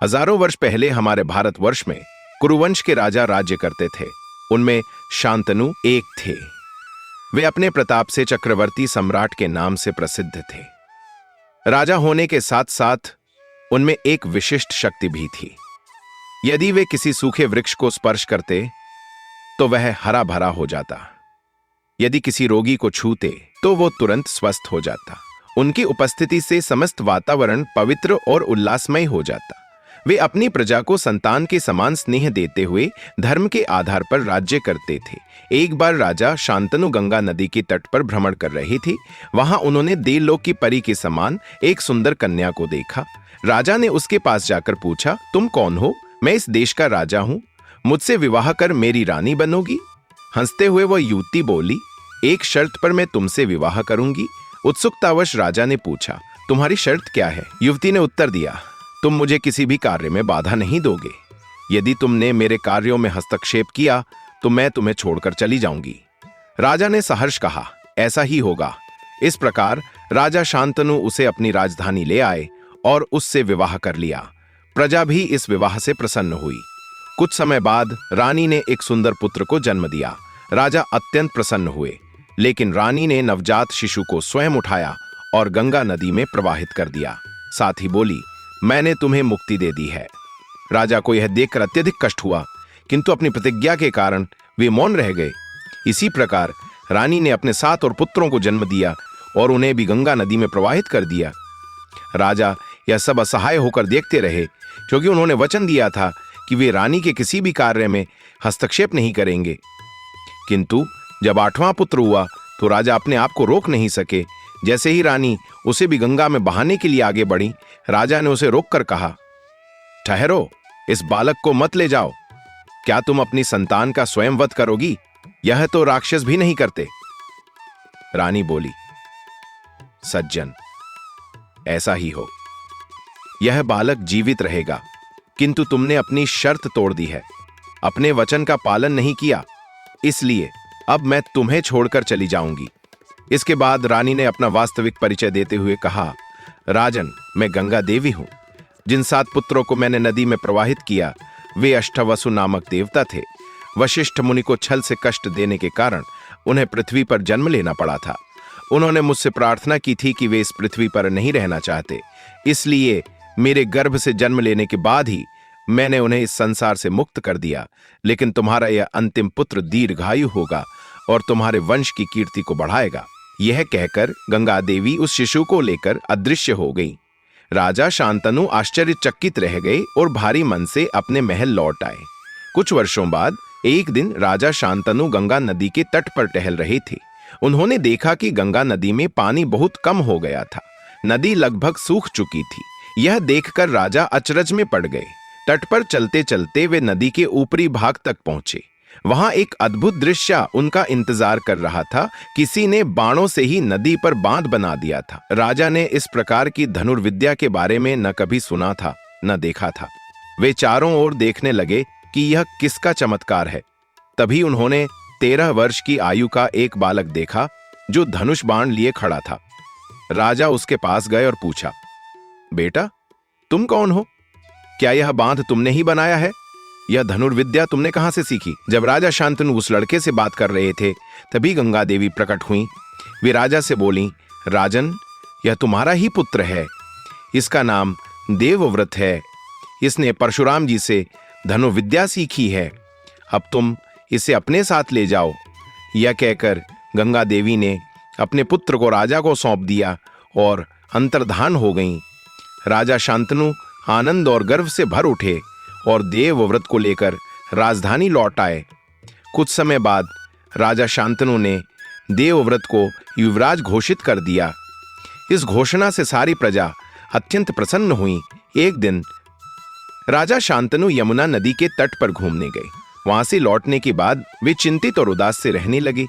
हजारों वर्ष पहले हमारे भारतवर्ष में कुरुवंश के राजा राज्य करते थे। उनमें शांतनु एक थे। वे अपने प्रताप से चक्रवर्ती सम्राट के नाम से प्रसिद्ध थे। राजा होने के साथ साथ उनमें एक विशिष्ट शक्ति भी थी। यदि वे किसी सूखे वृक्ष को स्पर्श करते तो वह हरा भरा हो जाता। यदि किसी रोगी को छूते तो वो तुरंत स्वस्थ हो जाता। उनकी उपस्थिति से समस्त वातावरण पवित्र और उल्लासमय हो जाता। वे अपनी प्रजा को संतान के समान स्नेह देते हुए धर्म के आधार पर राज्य करते थे। एक बार राजा शांतनु गंगा नदी के तट पर भ्रमण कर रही थी। वहां उन्होंने देवलोक की परी के समान एक सुंदर कन्या को देखा। राजा ने उसके पास जाकर पूछा, तुम कौन हो? मैं इस देश का राजा हूं। मुझसे विवाह कर मेरी रानी बनोगी? हंसते हुए वह युवती बोली, एक शर्त पर मैं तुमसे विवाह करूंगी। उत्सुकतावश राजा ने पूछा, तुम्हारी शर्त क्या है? युवती ने उत्तर दिया, तुम मुझे किसी भी कार्य में बाधा नहीं दोगे। यदि तुमने मेरे कार्यों में हस्तक्षेप किया तो मैं तुम्हें छोड़कर चली जाऊंगी। राजा ने सहर्ष कहा, ऐसा ही होगा। इस प्रकार राजा शांतनु उसे अपनी राजधानी ले आए और उससे विवाह कर लिया। प्रजा भी इस विवाह से प्रसन्न हुई। कुछ समय बाद रानी ने एक सुंदर पुत्र को जन्म दिया। राजा अत्यंत प्रसन्न हुए, लेकिन रानी ने नवजात शिशु को स्वयं उठाया और गंगा नदी में प्रवाहित कर दिया। साथ ही बोली, मैंने तुम्हें मुक्ति दे दी है। राजा को यह देखकर अत्यधिक कष्ट हुआ, किंतु अपनी प्रतिज्ञा के कारण वे मौन रह गए। इसी प्रकार रानी ने अपने 7 और पुत्रों को जन्म दिया और उन्हें भी गंगा नदी में प्रवाहित कर दिया। राजा यह सब असहाय होकर देखते रहे, क्योंकि उन्होंने वचन दिया था कि वे रानी के किसी भी कार्य में हस्तक्षेप नहीं करेंगे। किंतु जब 8वां पुत्र हुआ तो राजा अपने आप को रोक नहीं सके। जैसे ही रानी उसे भी गंगा में बहाने के लिए आगे बढ़ी, राजा ने उसे रोककर कहा, ठहरो, इस बालक को मत ले जाओ। क्या तुम अपनी संतान का स्वयं वध करोगी? यह तो राक्षस भी नहीं करते। रानी बोली, सज्जन, ऐसा ही हो। यह बालक जीवित रहेगा, किंतु तुमने अपनी शर्त तोड़ दी है, अपने वचन का पालन नहीं किया, इसलिए अब मैं तुम्हें छोड़कर चली जाऊंगी। इसके बाद रानी ने अपना वास्तविक परिचय देते हुए कहा, राजन, मैं गंगा देवी हूं। जिन 7 पुत्रों को मैंने नदी में प्रवाहित किया वे अष्टवसु नामक देवता थे। वशिष्ठ मुनि को छल से कष्ट देने के कारण उन्हें पृथ्वी पर जन्म लेना पड़ा था। उन्होंने मुझसे प्रार्थना की थी कि वे इस पृथ्वी पर नहीं रहना चाहते, इसलिए मेरे गर्भ से जन्म लेने के बाद ही मैंने उन्हें इस संसार से मुक्त कर दिया। लेकिन तुम्हारा यह अंतिम पुत्र दीर्घायु होगा और तुम्हारे वंश की कीर्ति को बढ़ाएगा। यह कहकर गंगा देवी उस शिशु को लेकर अदृश्य हो गई। राजा शांतनु आश्चर्यचकित रह गए और भारी मन से अपने महल लौट आए। कुछ वर्षों बाद एक दिन राजा शांतनु गंगा नदी के तट पर टहल रहे थे। उन्होंने देखा कि गंगा नदी में पानी बहुत कम हो गया था। नदी लगभग सूख चुकी थी। यह देखकर राजा अचरज में पड़ गए। तट पर चलते चलते वे नदी के ऊपरी भाग तक पहुंचे। वहां एक अद्भुत दृश्य उनका इंतजार कर रहा था। किसी ने बाणों से ही नदी पर बांध बना दिया था। राजा ने इस प्रकार की धनुर्विद्या के बारे में न कभी सुना था न देखा था। वे चारों ओर देखने लगे कि यह किसका चमत्कार है। तभी उन्होंने 13 वर्ष की आयु का एक बालक देखा जो धनुष बाण लिए खड़ा था। राजा उसके पास गए और पूछा, बेटा, तुम कौन हो? क्या यह बांध तुमने ही बनाया है? यह धनुर्विद्या तुमने कहां से सीखी? जब राजा शांतनु उस लड़के से बात कर रहे थे, तभी गंगा देवी प्रकट हुई। वे राजा से बोली, राजन, यह तुम्हारा ही पुत्र है। इसका नाम देवव्रत है। इसने परशुराम जी से धनुर्विद्या सीखी है। अब तुम इसे अपने साथ ले जाओ। यह कहकर गंगा देवी ने अपने पुत्र को राजा को सौंप दिया और अंतर्धान हो गईं। राजा शांतनु आनंद और गर्व से भर उठे और देवव्रत को लेकर राजधानी लौट आए। कुछ समय बाद राजा शांतनु ने देवव्रत को युवराज घोषित कर दिया। इस घोषणा से सारी प्रजा अत्यंत प्रसन्न हुई। एक दिन राजा शांतनु यमुना नदी के तट पर घूमने गए। वहां से लौटने के बाद वे चिंतित और उदास से रहने लगे।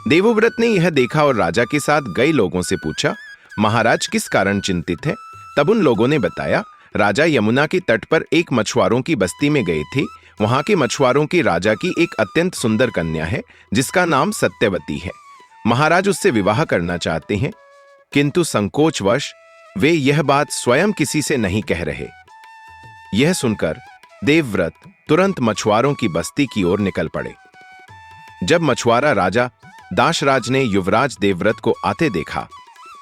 देवव्रत ने यह देखा और राजा के साथ गए लोगों से पूछा, महाराज किस कारण चिंतित है? तब उन लोगों ने बताया, राजा यमुना के तट पर एक मछुआरों की बस्ती में गए थे। वहां के मछुआरों की राजा की एक अत्यंत सुंदर कन्या है जिसका नाम सत्यवती है। महाराज उससे विवाह करना चाहते हैं, किंतु संकोचवश वे यह बात स्वयं किसी से नहीं कह रहे। यह सुनकर देवव्रत तुरंत मछुआरों की बस्ती की ओर निकल पड़े। जब मछुआरा राजा दाशराज ने युवराज देवव्रत को आते देखा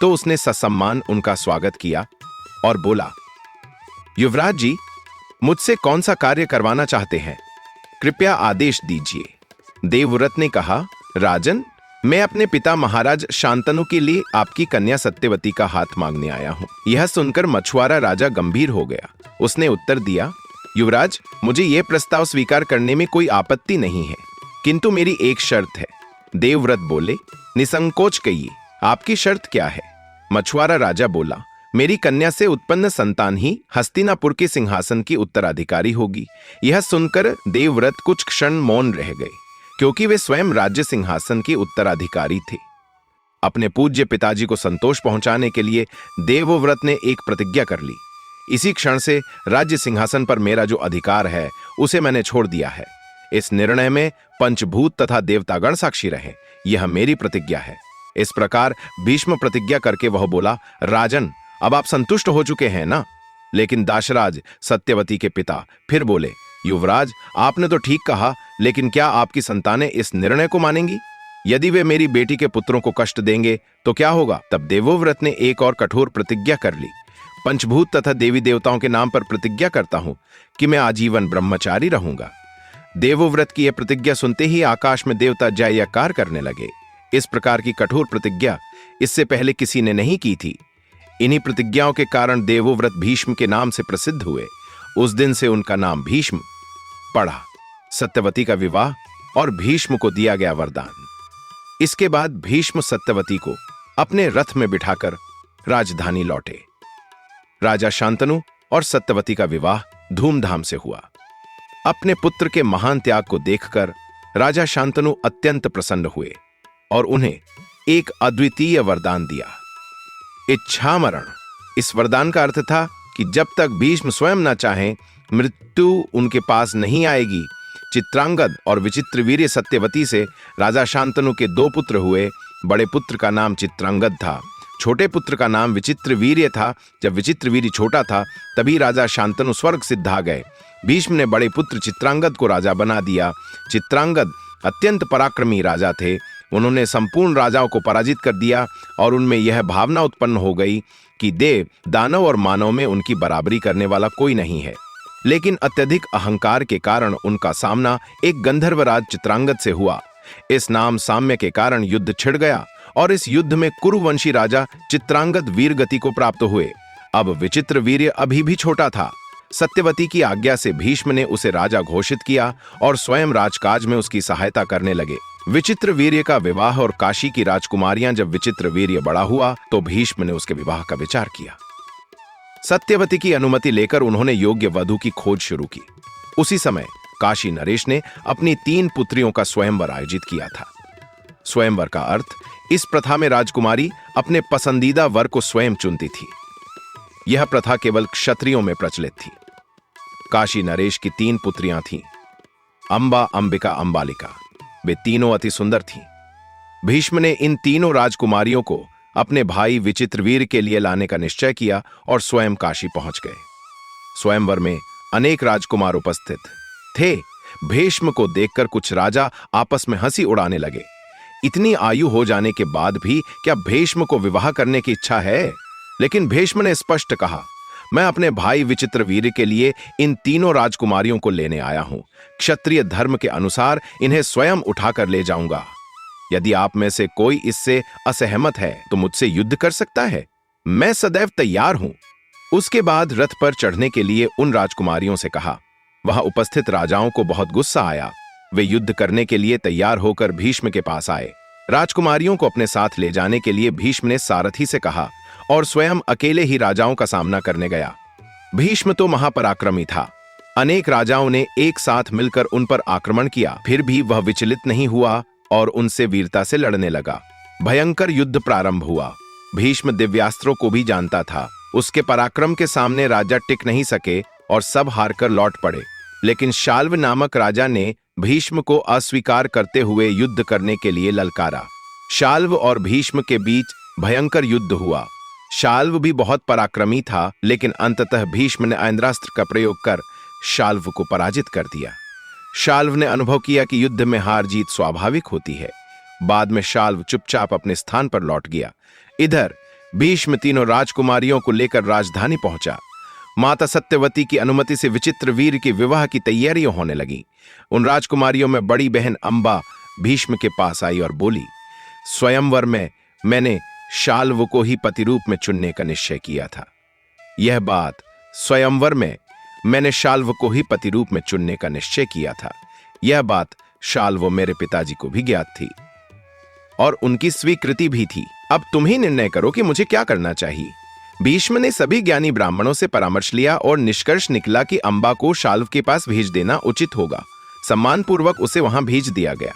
तो उसने ससम्मान उनका स्वागत किया और बोला, युवराज जी, मुझसे कौन सा कार्य करवाना चाहते हैं? कृपया आदेश दीजिए। देवव्रत ने कहा, राजन, मैं अपने पिता महाराज शांतनु के लिए आपकी कन्या सत्यवती का हाथ मांगने आया हूं। यह सुनकर मछुआरा राजा गंभीर हो गया। उसने उत्तर दिया, युवराज, मुझे यह प्रस्ताव स्वीकार करने में कोई आपत्ति नहीं है, किंतु मेरी एक शर्त है। देवव्रत बोले, निसंकोच कहिए, आपकी शर्त क्या है? मछुआरा राजा बोला, मेरी कन्या से उत्पन्न संतान ही हस्तिनापुर के सिंहासन की उत्तराधिकारी होगी। यह सुनकर देवव्रत कुछ क्षण मौन रह गए, क्योंकि वे स्वयं राज्य सिंहासन के उत्तराधिकारी थे। अपने पूज्य पिताजी को संतोष पहुंचाने के लिए देवव्रत ने एक प्रतिज्ञा कर ली। इसी क्षण से राज्य सिंहासन पर मेरा जो अधिकार है उसे मैंने छोड़ दिया है। इस निर्णय में पंचभूत तथा देवतागण साक्षी रहे। यह मेरी प्रतिज्ञा है। इस प्रकार भीष्म प्रतिज्ञा करके वह बोला, राजन, अब आप संतुष्ट हो चुके हैं ना? लेकिन दाशराज सत्यवती के पिता फिर बोले, युवराज, आपने तो ठीक कहा, लेकिन क्या आपकी संतानें इस निर्णय को मानेंगी? यदि वे मेरी बेटी के पुत्रों को कष्ट देंगे तो क्या होगा? तब देवव्रत ने एक और कठोर प्रतिज्ञा कर ली। पंचभूत तथा देवी देवताओं के नाम पर प्रतिज्ञा करता हूं कि मैं आजीवन ब्रह्मचारी रहूंगा। देवव्रत की यह प्रतिज्ञा सुनते ही आकाश में देवता जय जयकार करने लगे। इस प्रकार की कठोर प्रतिज्ञा इससे पहले किसी ने नहीं की थी। इन्हीं प्रतिज्ञाओं के कारण देवव्रत भीष्म के नाम से प्रसिद्ध हुए। उस दिन से उनका नाम भीष्म पड़ा। सत्यवती का विवाह और भीष्म को दिया गया वरदान। इसके बाद भीष्म सत्यवती को अपने रथ में बिठाकर राजधानी लौटे। राजा शांतनु और सत्यवती का विवाह धूमधाम से हुआ। अपने पुत्र के महान त्याग को देखकर राजा शांतनु अत्यंत प्रसन्न हुए और उन्हें एक अद्वितीय वरदान दिया, इच्छामरण। इस वरदान का अर्थ था कि जब तक भीष्म स्वयं न चाहें, मृत्यु उनके पास नहीं आएगी। चित्रांगद और विचित्रवीर्य सत्यवती से राजा शांतनु के 2 पुत्र हुए। बड़े पुत्र का नाम चित्रांगद था, छोटे पुत्र का नाम विचित्रवीर्य था। जब विचित्रवीर्य छोटा था तभी राजा शांतनु स्वर्ग सिद्धा गए। भीष्म ने बड़े पुत्र चित्रांगद को राजा बना दिया। चित्रांगद अत्यंत पराक्रमी राजा थे। उन्होंने संपूर्ण राजाओं को पराजित कर दिया और उनमें यह भावना उत्पन्न हो गई कि देव, दानव और मानव में उनकी बराबरी करने वाला कोई नहीं है। लेकिन अत्यधिक अहंकार के कारण उनका सामना एक गंधर्वराज चित्रांगद से हुआ। इस नाम साम्य के कारण युद्ध छिड़ गया और इस युद्ध में कुरुवंशी राजा चित्रांगद वीरगति को प्राप्त हुए। अब विचित्रवीर्य अभी भी छोटा था। सत्यवती की आज्ञा से भीष्म ने उसे राजा घोषित किया और स्वयं राजकाज में उसकी सहायता करने लगे। विचित्रवीर्य का विवाह और काशी की राजकुमारियां जब विचित्रवीर्य बड़ा हुआ तो भीष्म ने उसके विवाह का विचार किया। सत्यवती की अनुमति लेकर उन्होंने योग्य वधू की खोज शुरू की। उसी समय काशी नरेश ने अपनी 3 पुत्रियों का स्वयंवर आयोजित किया था। स्वयंवर का अर्थ, इस प्रथा में राजकुमारी अपने पसंदीदा वर को स्वयं चुनती थी। यह प्रथा केवल क्षत्रियों में प्रचलित थी। काशी नरेश की 3 पुत्रियां थीं, अंबा, अंबिका, अंबालिका। वे तीनों अति सुंदर थीं। भीष्म ने इन तीनों राजकुमारियों को अपने भाई विचित्रवीर्य के लिए लाने का निश्चय किया और स्वयं काशी पहुंच गए। स्वयंवर में अनेक राजकुमार उपस्थित थे। भीष्म को देखकर कुछ राजा आपस में हंसी उड़ाने लगे। इतनी आयु हो जाने के बाद भी क्या भीष्म को विवाह करने की इच्छा है? लेकिन भीष्म ने स्पष्ट कहा, मैं अपने भाई विचित्रवीर्य के लिए इन तीनों राजकुमारियों को लेने आया हूं। क्षत्रिय धर्म के अनुसार इन्हें स्वयं उठाकर ले जाऊंगा। यदि आप में से कोई इससे असहमत है तो मुझसे युद्ध कर सकता है। मैं सदैव तैयार हूं। उसके बाद रथ पर चढ़ने के लिए उन राजकुमारियों से कहा। वहां उपस्थित राजाओं को बहुत गुस्सा आया। वे युद्ध करने के लिए तैयार होकर भीष्म के पास आए। राजकुमारियों को अपने साथ ले जाने के लिए भीष्म ने सारथी से कहा और स्वयं अकेले ही राजाओं का सामना करने गया। भीष्म तो महापराक्रमी था। अनेक राजाओं ने एक साथ मिलकर उन पर आक्रमण किया, फिर भी वह विचलित नहीं हुआ और उनसे वीरता से लड़ने लगा। भयंकर युद्ध प्रारंभ हुआ। भीष्म दिव्यास्त्रों को भी जानता था। उसके पराक्रम के सामने राजा टिक नहीं सके और सब हारकर लौट पड़े। लेकिन शाल्व नामक राजा ने भीष्म को अस्वीकार करते हुए युद्ध करने के लिए ललकारा। शाल्व और भीष्म के बीच भयंकर युद्ध हुआ। शाल्व भी बहुत पराक्रमी था, लेकिन अंततः भीष्म ने ऐन्द्रास्त्र का प्रयोग कर शाल्व को पराजित कर दिया। शाल्व ने अनुभव किया कि युद्ध में हार जीत स्वाभाविक होती है। बाद में शाल्व चुपचाप अपने स्थान पर लौट गया। इधर भीष्म तीनों राजकुमारियों को लेकर राजधानी पहुंचा। माता सत्यवती की अनुमति से विचित्रवीर्य के विवाह की तैयारियां होने लगी। उन राजकुमारियों में बड़ी बहन अंबा भीष्म के पास आई और बोली, स्वयंवर में मैंने शाल्व को ही पति रूप में चुनने का निश्चय किया था। यह बात स्वयंवर में मैंने शाल्व को ही पति रूप में चुनने का निश्चय किया था। यह बात शाल्व मेरे पिताजी को भी ज्ञात थी और उनकी स्वीकृति भी थी। अब तुम ही निर्णय करो कि मुझे क्या करना चाहिए। भीष्म ने सभी ज्ञानी ब्राह्मणों से परामर्श लिया और निष्कर्ष निकला कि अंबा को शाल्व के पास भेज देना उचित होगा। सम्मानपूर्वक उसे वहां भेज दिया गया।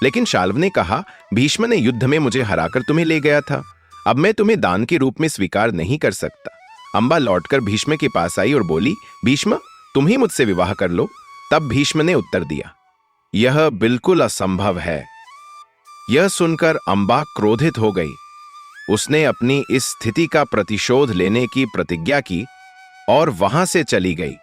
लेकिन शाल्व ने कहा, भीष्म ने युद्ध में मुझे हराकर तुम्हें ले गया था, अब मैं तुम्हें दान के रूप में स्वीकार नहीं कर सकता। अंबा लौटकर भीष्म के पास आई और बोली, भीष्म तुम ही मुझसे विवाह कर लो। तब भीष्म ने उत्तर दिया, यह बिल्कुल असंभव है। यह सुनकर अंबा क्रोधित हो गई। उसने अपनी इस स्थिति का प्रतिशोध लेने की प्रतिज्ञा की और वहां से चली गई।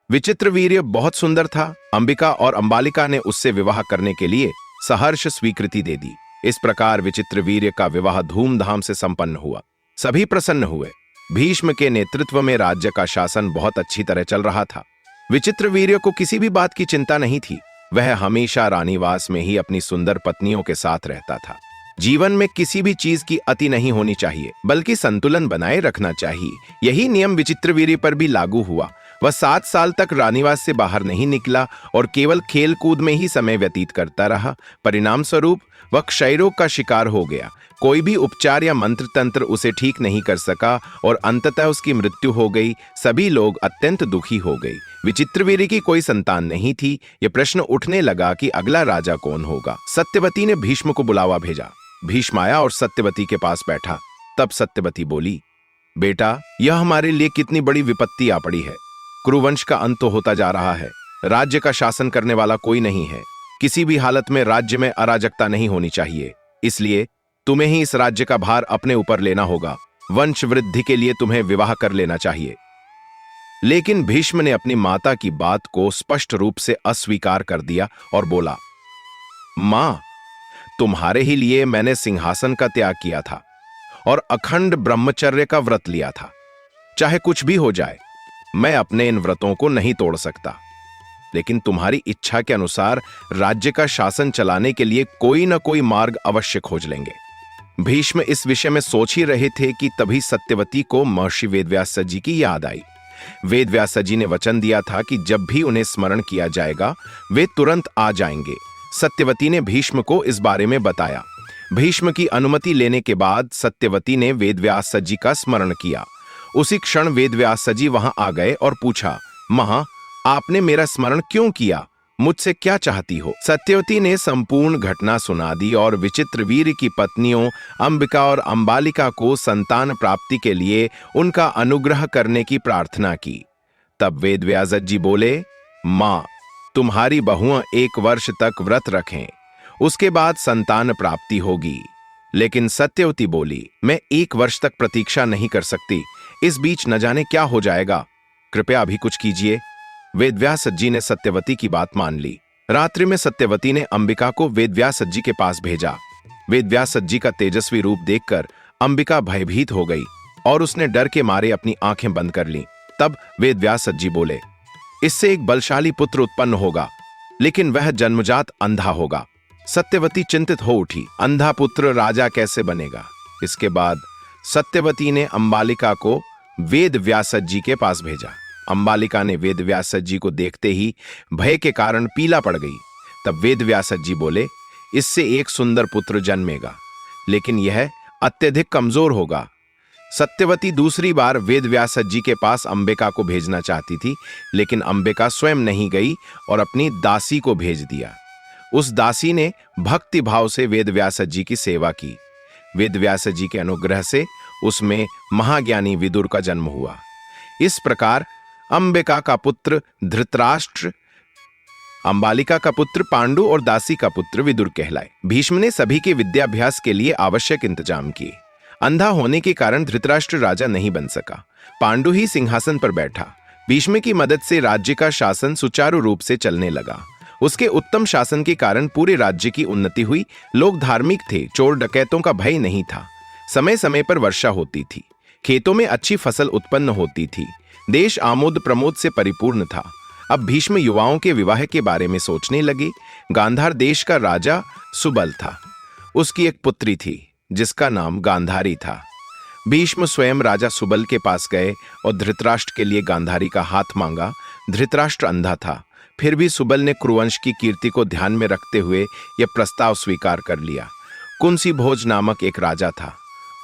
विचित्रवीर्य बहुत सुंदर था। अंबिका और अंबालिका ने उससे विवाह करने के लिए सहर्ष स्वीकृति दे दी। इस प्रकार विचित्रवीर्य का विवाह धूमधाम से संपन्न हुआ। सभी प्रसन्न हुए। भीष्म के नेतृत्व में राज्य का शासन बहुत अच्छी तरह चल रहा था। विचित्रवीर्य को किसी भी बात की चिंता नहीं थी। वह हमेशा रानीवास में ही अपनी सुंदर पत्नियों के साथ रहता था। जीवन में किसी भी चीज की अति नहीं होनी चाहिए, बल्कि संतुलन बनाए रखना चाहिए। यही नियम विचित्रवीर्य पर भी लागू हुआ। वह 7 साल तक रानीवास से बाहर नहीं निकला और केवल खेल कूद में ही समय व्यतीत करता रहा। परिणाम स्वरूप वह क्षय रोग का शिकार हो गया। कोई भी उपचार या मंत्र तंत्र उसे ठीक नहीं कर सका और अंततः उसकी मृत्यु हो गई। सभी लोग अत्यंत दुखी हो गए। विचित्रवीर्य की कोई संतान नहीं थी। यह प्रश्न उठने लगा कि अगला राजा कौन होगा। सत्यवती ने भीष्म को बुलावा भेजा। भीष्म आया और सत्यवती के पास बैठा। तब सत्यवती बोली, बेटा यह हमारे लिए कितनी बड़ी विपत्ति आ पड़ी है। कुरुवंश का अंत होता जा रहा है। राज्य का शासन करने वाला कोई नहीं है। किसी भी हालत में राज्य में अराजकता नहीं होनी चाहिए। इसलिए तुम्हें ही इस राज्य का भार अपने ऊपर लेना होगा। वंश वृद्धि के लिए तुम्हें विवाह कर लेना चाहिए। लेकिन भीष्म ने अपनी माता की बात को स्पष्ट रूप से अस्वीकार कर दिया और बोला, मां, तुम्हारे ही लिए मैंने सिंहासन का त्याग किया था और अखंड ब्रह्मचर्य का व्रत लिया था। चाहे कुछ भी हो जाए, मैं अपने इन व्रतों को नहीं तोड़ सकता। लेकिन तुम्हारी इच्छा के अनुसार राज्य का शासन चलाने के लिए कोई न कोई मार्ग अवश्य खोज लेंगे। भीष्म इस विषय में सोच ही रहे थे कि तभी सत्यवती को महर्षि वेदव्यास जी की याद आई। वेदव्यास जी ने वचन दिया था कि जब भी उन्हें स्मरण किया जाएगा वे तुरंत आ जाएंगे। सत्यवती ने भीष्म को इस बारे में बताया। भीष्म की अनुमति लेने के बाद सत्यवती ने वेदव्यास जी का स्मरण किया। उसी क्षण वेदव्यास जी वहां आ गए और पूछा, महा, आपने मेरा स्मरण क्यों किया? मुझसे क्या चाहती हो? सत्यवती ने संपूर्ण घटना सुना दी और विचित्रवीर्य की पत्नियों अंबिका और अंबालिका को संतान प्राप्ति के लिए उनका अनुग्रह करने की प्रार्थना की। तब वेदव्यास जी बोले, मां, तुम्हारी बहुआं 1 वर्ष तक व्रत रखें, उसके बाद संतान प्राप्ति होगी। लेकिन सत्यवती बोली, मैं 1 वर्ष तक प्रतीक्षा नहीं कर सकती। इस बीच न जाने क्या हो जाएगा। कृपया अभी कुछ कीजिए। वेदव्यास जी ने सत्यवती की बात मान ली। रात्रि में सत्यवती ने अंबिका को वेदव्यास जी के पास भेजा। वेदव्यास जी का तेजस्वी रूप देखकर अंबिका भयभीत हो गई और उसने डर के मारे अपनी आंखें बंद कर लीं। तब वेदव्यास जी बोले, इससे एक बलशाली पुत्र उत्पन्न होगा, लेकिन वह जन्मजात अंधा होगा। सत्यवती चिंतित हो उठी। अंधा पुत्र राजा कैसे बनेगा? इसके बाद सत्यवती ने अंबालिका को वेदव्यास जी के पास भेजा। अंबालिका ने वेदव्यास जी को देखते ही भय के कारण पीला पड़ गई। तब वेदव्यास जी बोले, इससे एक सुंदर पुत्र जन्मेगा, लेकिन यह अत्यधिक कमजोर होगा। सत्यवती दूसरी बार वेदव्यास जी के पास अंबिका को भेजना चाहती थी, लेकिन अंबिका स्वयं नहीं गई और अपनी दासी को भेज दिया। उस दासी ने भक्ति भाव से वेदव्यास जी की सेवा की। वेदव्यास जी के अनुग्रह से उसमें महाज्ञानी विदुर का जन्म हुआ। इस प्रकार अंबिका का पुत्र धृतराष्ट्र, अंबालिका का पुत्र पांडु और दासी का पुत्र विदुर कहलाए। भीष्म ने सभी के विद्याभ्यास के लिए आवश्यक इंतजाम किए। अंधा होने के कारण धृतराष्ट्र राजा नहीं बन सका। पांडु ही सिंहासन पर बैठा। भीष्म की मदद से राज्य का शासन सुचारू रूप से चलने लगा। उसके उत्तम शासन के कारण पूरे राज्य की उन्नति हुई। लोग धार्मिक थे, चोर डकैतों का भय नहीं था। समय समय पर वर्षा होती थी, खेतों में अच्छी फसल उत्पन्न होती थी। देश आमोद प्रमोद से परिपूर्ण था। अब भीष्म युवाओं के विवाह के बारे में सोचने लगे। गांधार देश का राजा सुबल था। उसकी एक पुत्री थी जिसका नाम गांधारी था। भीष्म स्वयं राजा सुबल के पास गए और धृतराष्ट्र के लिए गांधारी का हाथ मांगा। धृतराष्ट्र अंधा था, फिर भी सुबल ने कुरुवंश की कीर्ति को ध्यान में रखते हुए यह प्रस्ताव स्वीकार कर लिया। कुंसी भोज नामक एक राजा था।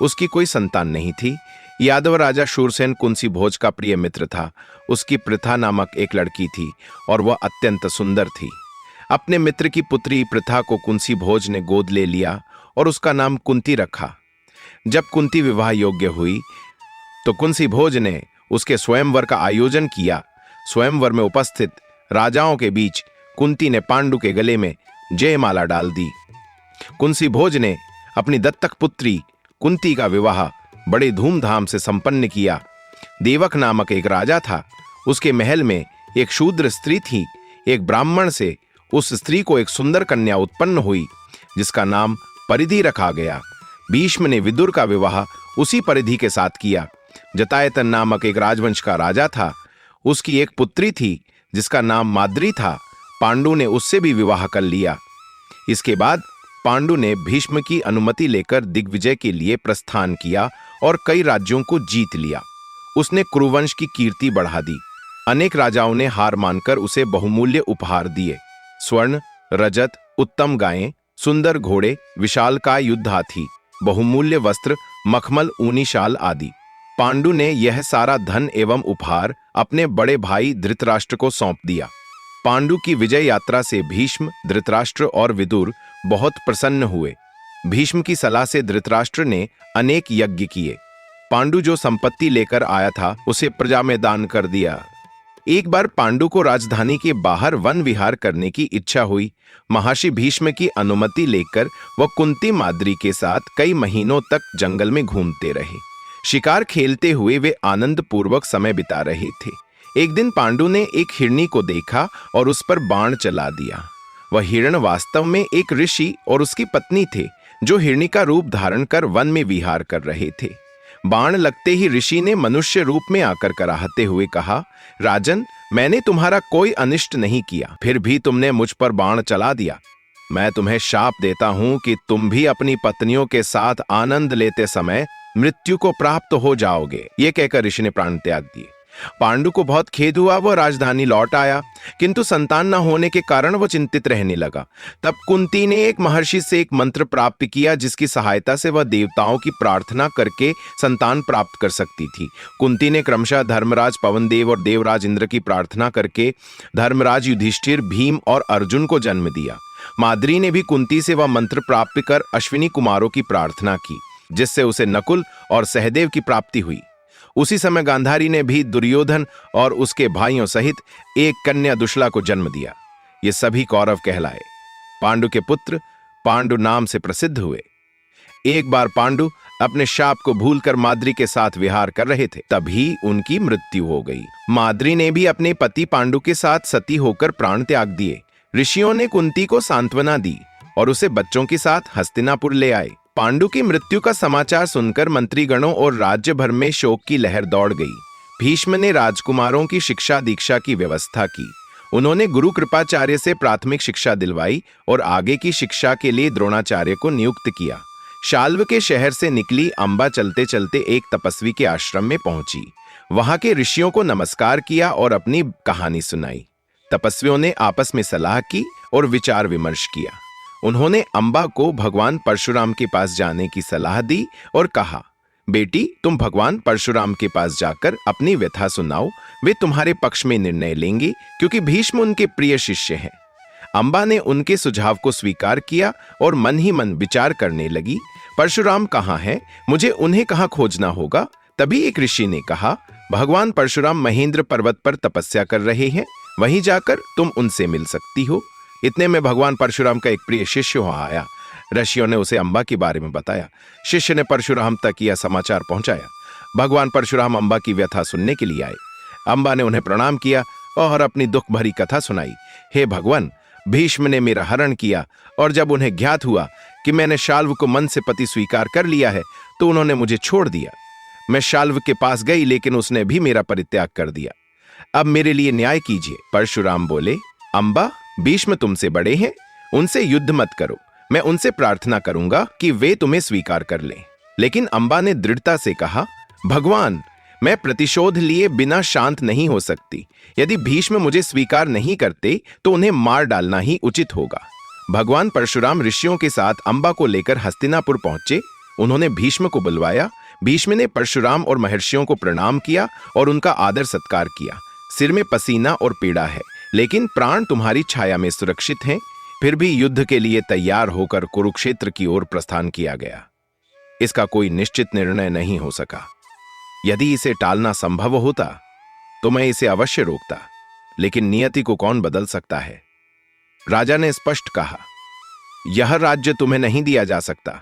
उसकी कोई संतान नहीं थी। यादव राजा शूरसेन कुंसी भोज का प्रिय मित्र था। उसकी प्रथा नामक एक लड़की थी और वह अत्यंत सुंदर थी। अपने मित्र की पुत्री प्रथा को कुंसी भोज ने गोद ले लिया और उसका नाम कुंती रखा। जब कुंती विवाह योग्य हुई तो कुंसी भोज ने उसके स्वयंवर का आयोजन किया। स्वयंवर में उपस्थित राजाओं के बीच कुंती ने पांडु के गले में जयमाला डाल दी। कुंसी भोज ने अपनी दत्तक पुत्री कुंती का विवाह बड़े धूमधाम से संपन्न किया। देवक नामक एक राजा था। उसके महल में एक शूद्र स्त्री थी। एक ब्राह्मण से उस स्त्री को एक सुंदर कन्या उत्पन्न हुई जिसका नाम परिधि रखा गया। भीष्म ने विदुर का विवाह उसी परिधि के साथ किया। जटायतन नामक एक राजवंश का राजा था। उसकी एक पुत्री थी जिसका नाम माद्री था। पांडु ने उससे भी विवाह कर लिया। इसके बाद पांडु ने भीष्म की अनुमति लेकर दिग्विजय के लिए प्रस्थान किया और कई राज्यों को जीत लिया। उसने कुरुवंश की कीर्ति बढ़ा दी। अनेक राजाओं ने हार मानकर उसे बहुमूल्य उपहार दिए। स्वर्ण, रजत, उत्तम गायें, सुंदर घोड़े, विशालकाय युद्ध हाथी, बहुमूल्य वस्त्र, मखमल, ऊनी शाल आदि। पांडु ने यह सारा धन एवं उपहार अपने बड़े भाई धृतराष्ट्र को सौंप दिया। पांडु की विजय यात्रा से भीष्म, धृतराष्ट्र और विदुर बहुत प्रसन्न हुए। भीष्म की सलाह से धृतराष्ट्र ने अनेक यज्ञ किए। पांडु जो संपत्ति लेकर आया था उसे प्रजा में दान कर दिया। एक बार पांडु को राजधानी के बाहर वन विहार करने की इच्छा हुई। महर्षि भीष्म की अनुमति लेकर वह कुंती माद्री के साथ कई महीनों तक जंगल में घूमते रहे। शिकार खेलते हुए वे आनंद पूर्वक समय बिता रहे थे। एक दिन पांडु ने एक हिरनी को देखा और उस पर बाण चला दिया। वह हिरण वास्तव में एक ऋषि और उसकी पत्नी थे जो हिरनी का रूप धारण कर वन में विहार कर रहे थे। बाण लगते ही ऋषि ने मनुष्य रूप में आकर कराहते हुए कहा, राजन, मैंने तुम्हारा कोई अनिष्ट नहीं किया, फिर भी तुमने मुझ पर बाण चला दिया। मैं तुम्हें शाप देता हूं कि तुम भी अपनी पत्नियों के साथ आनंद लेते समय मृत्यु को प्राप्त हो जाओगे। ये कहकर ऋषि ने प्राण त्याग दिए। पांडु को बहुत खेद हुआ। वह राजधानी लौट आया, किंतु संतान न होने के कारण वह चिंतित रहने लगा। तब कुंती ने एक महर्षि से एक मंत्र प्राप्त किया जिसकी सहायता से वह देवताओं की प्रार्थना करके संतान प्राप्त कर सकती थी। कुंती ने क्रमशः धर्मराज पवनदेव और देवराज इंद्र की प्रार्थना करके धर्मराज युधिष्ठिर, भीम और अर्जुन को जन्म दिया। माद्री ने भी कुंती से वह मंत्र प्राप्त कर अश्विनी कुमारों की प्रार्थना की जिससे उसे नकुल और सहदेव की प्राप्ति हुई। उसी समय गांधारी ने भी दुर्योधन और उसके भाइयों सहित एक कन्या दुशला को जन्म दिया। ये सभी कौरव कहलाए। पांडु के पुत्र पांडु नाम से प्रसिद्ध हुए। एक बार पांडु अपने शाप को भूलकर माद्री के साथ विहार कर रहे थे, तभी उनकी मृत्यु हो गई। माद्री ने भी अपने पति पांडु के साथ सती होकर प्राण त्याग दिए। ऋषियों ने कुंती को सांत्वना दी और उसे बच्चों के साथ हस्तिनापुर ले आए। पांडु की मृत्यु का समाचार सुनकर मंत्रीगणों और राज्य भर में शोक की लहर दौड़ गई। भीष्म ने राजकुमारों की शिक्षा दीक्षा की व्यवस्था की। उन्होंने गुरु कृपाचार्य से प्राथमिक शिक्षा दिलवाई और आगे की शिक्षा के लिए द्रोणाचार्य को नियुक्त किया। शाल्व के शहर से निकली अम्बा चलते चलते एक तपस्वी के आश्रम में पहुंची। वहां के ऋषियों को नमस्कार किया और अपनी कहानी सुनाई। तपस्वियों ने आपस में सलाह की और विचार विमर्श किया। उन्होंने अम्बा को भगवान परशुराम के पास जाने की सलाह दी और कहा, बेटी, तुम भगवान परशुराम के पास जाकर अपनी व्यथा सुनाओ। वे तुम्हारे पक्ष में निर्णय लेंगे क्योंकि भीष्म उनके प्रिय शिष्य हैं। अम्बा ने उनके सुझाव को स्वीकार किया और मन ही मन विचार करने लगी, परशुराम कहाँ हैं? मुझे उन्हें कहाँ खोजना होगा? तभी एक ऋषि ने कहा, भगवान परशुराम महेंद्र पर्वत पर तपस्या कर रहे हैं, वहीं जाकर तुम उनसे मिल सकती हो। इतने में भगवान परशुराम का एक प्रिय शिष्य वहां आया। ऋषियों ने उसे अंबा के बारे में बताया। शिष्य ने परशुराम तक यह समाचार पहुंचाया। भगवान परशुराम अंबा की व्यथा सुनने के लिए आए। अंबा ने उन्हें प्रणाम किया और अपनी दुख भरी कथा सुनाई। हे भगवान, भीष्म ने मेरा हरण किया और जब उन्हें ज्ञात हुआ कि मैंने शाल्व को मन से पति स्वीकार कर लिया है तो उन्होंने मुझे छोड़ दिया। मैं शाल्व के पास गई लेकिन उसने भी मेरा परित्याग कर दिया। अब मेरे लिए न्याय कीजिए। परशुराम बोले, अंबा, भीष्म तुमसे बड़े हैं, उनसे युद्ध मत करो। मैं उनसे प्रार्थना करूंगा कि वे तुम्हें स्वीकार कर लें। लेकिन अंबा ने दृढ़ता से कहा, भगवान, मैं प्रतिशोध लिए बिना शांत नहीं हो सकती। यदि भीष्म मुझे स्वीकार नहीं करते तो उन्हें मार डालना ही उचित होगा। भगवान परशुराम ऋषियों के साथ अंबा को लेकर हस्तिनापुर पहुंचे। उन्होंने भीष्म को बुलवाया। भीष्म ने परशुराम और महर्षियों को प्रणाम किया और उनका आदर सत्कार किया। सिर में पसीना और पीड़ा है, लेकिन प्राण तुम्हारी छाया में सुरक्षित हैं। फिर भी युद्ध के लिए तैयार होकर कुरुक्षेत्र की ओर प्रस्थान किया गया। इसका कोई निश्चित निर्णय नहीं हो सका। यदि इसे टालना संभव होता तो मैं इसे अवश्य रोकता, लेकिन नियति को कौन बदल सकता है। राजा ने स्पष्ट कहा, यह राज्य तुम्हें नहीं दिया जा सकता।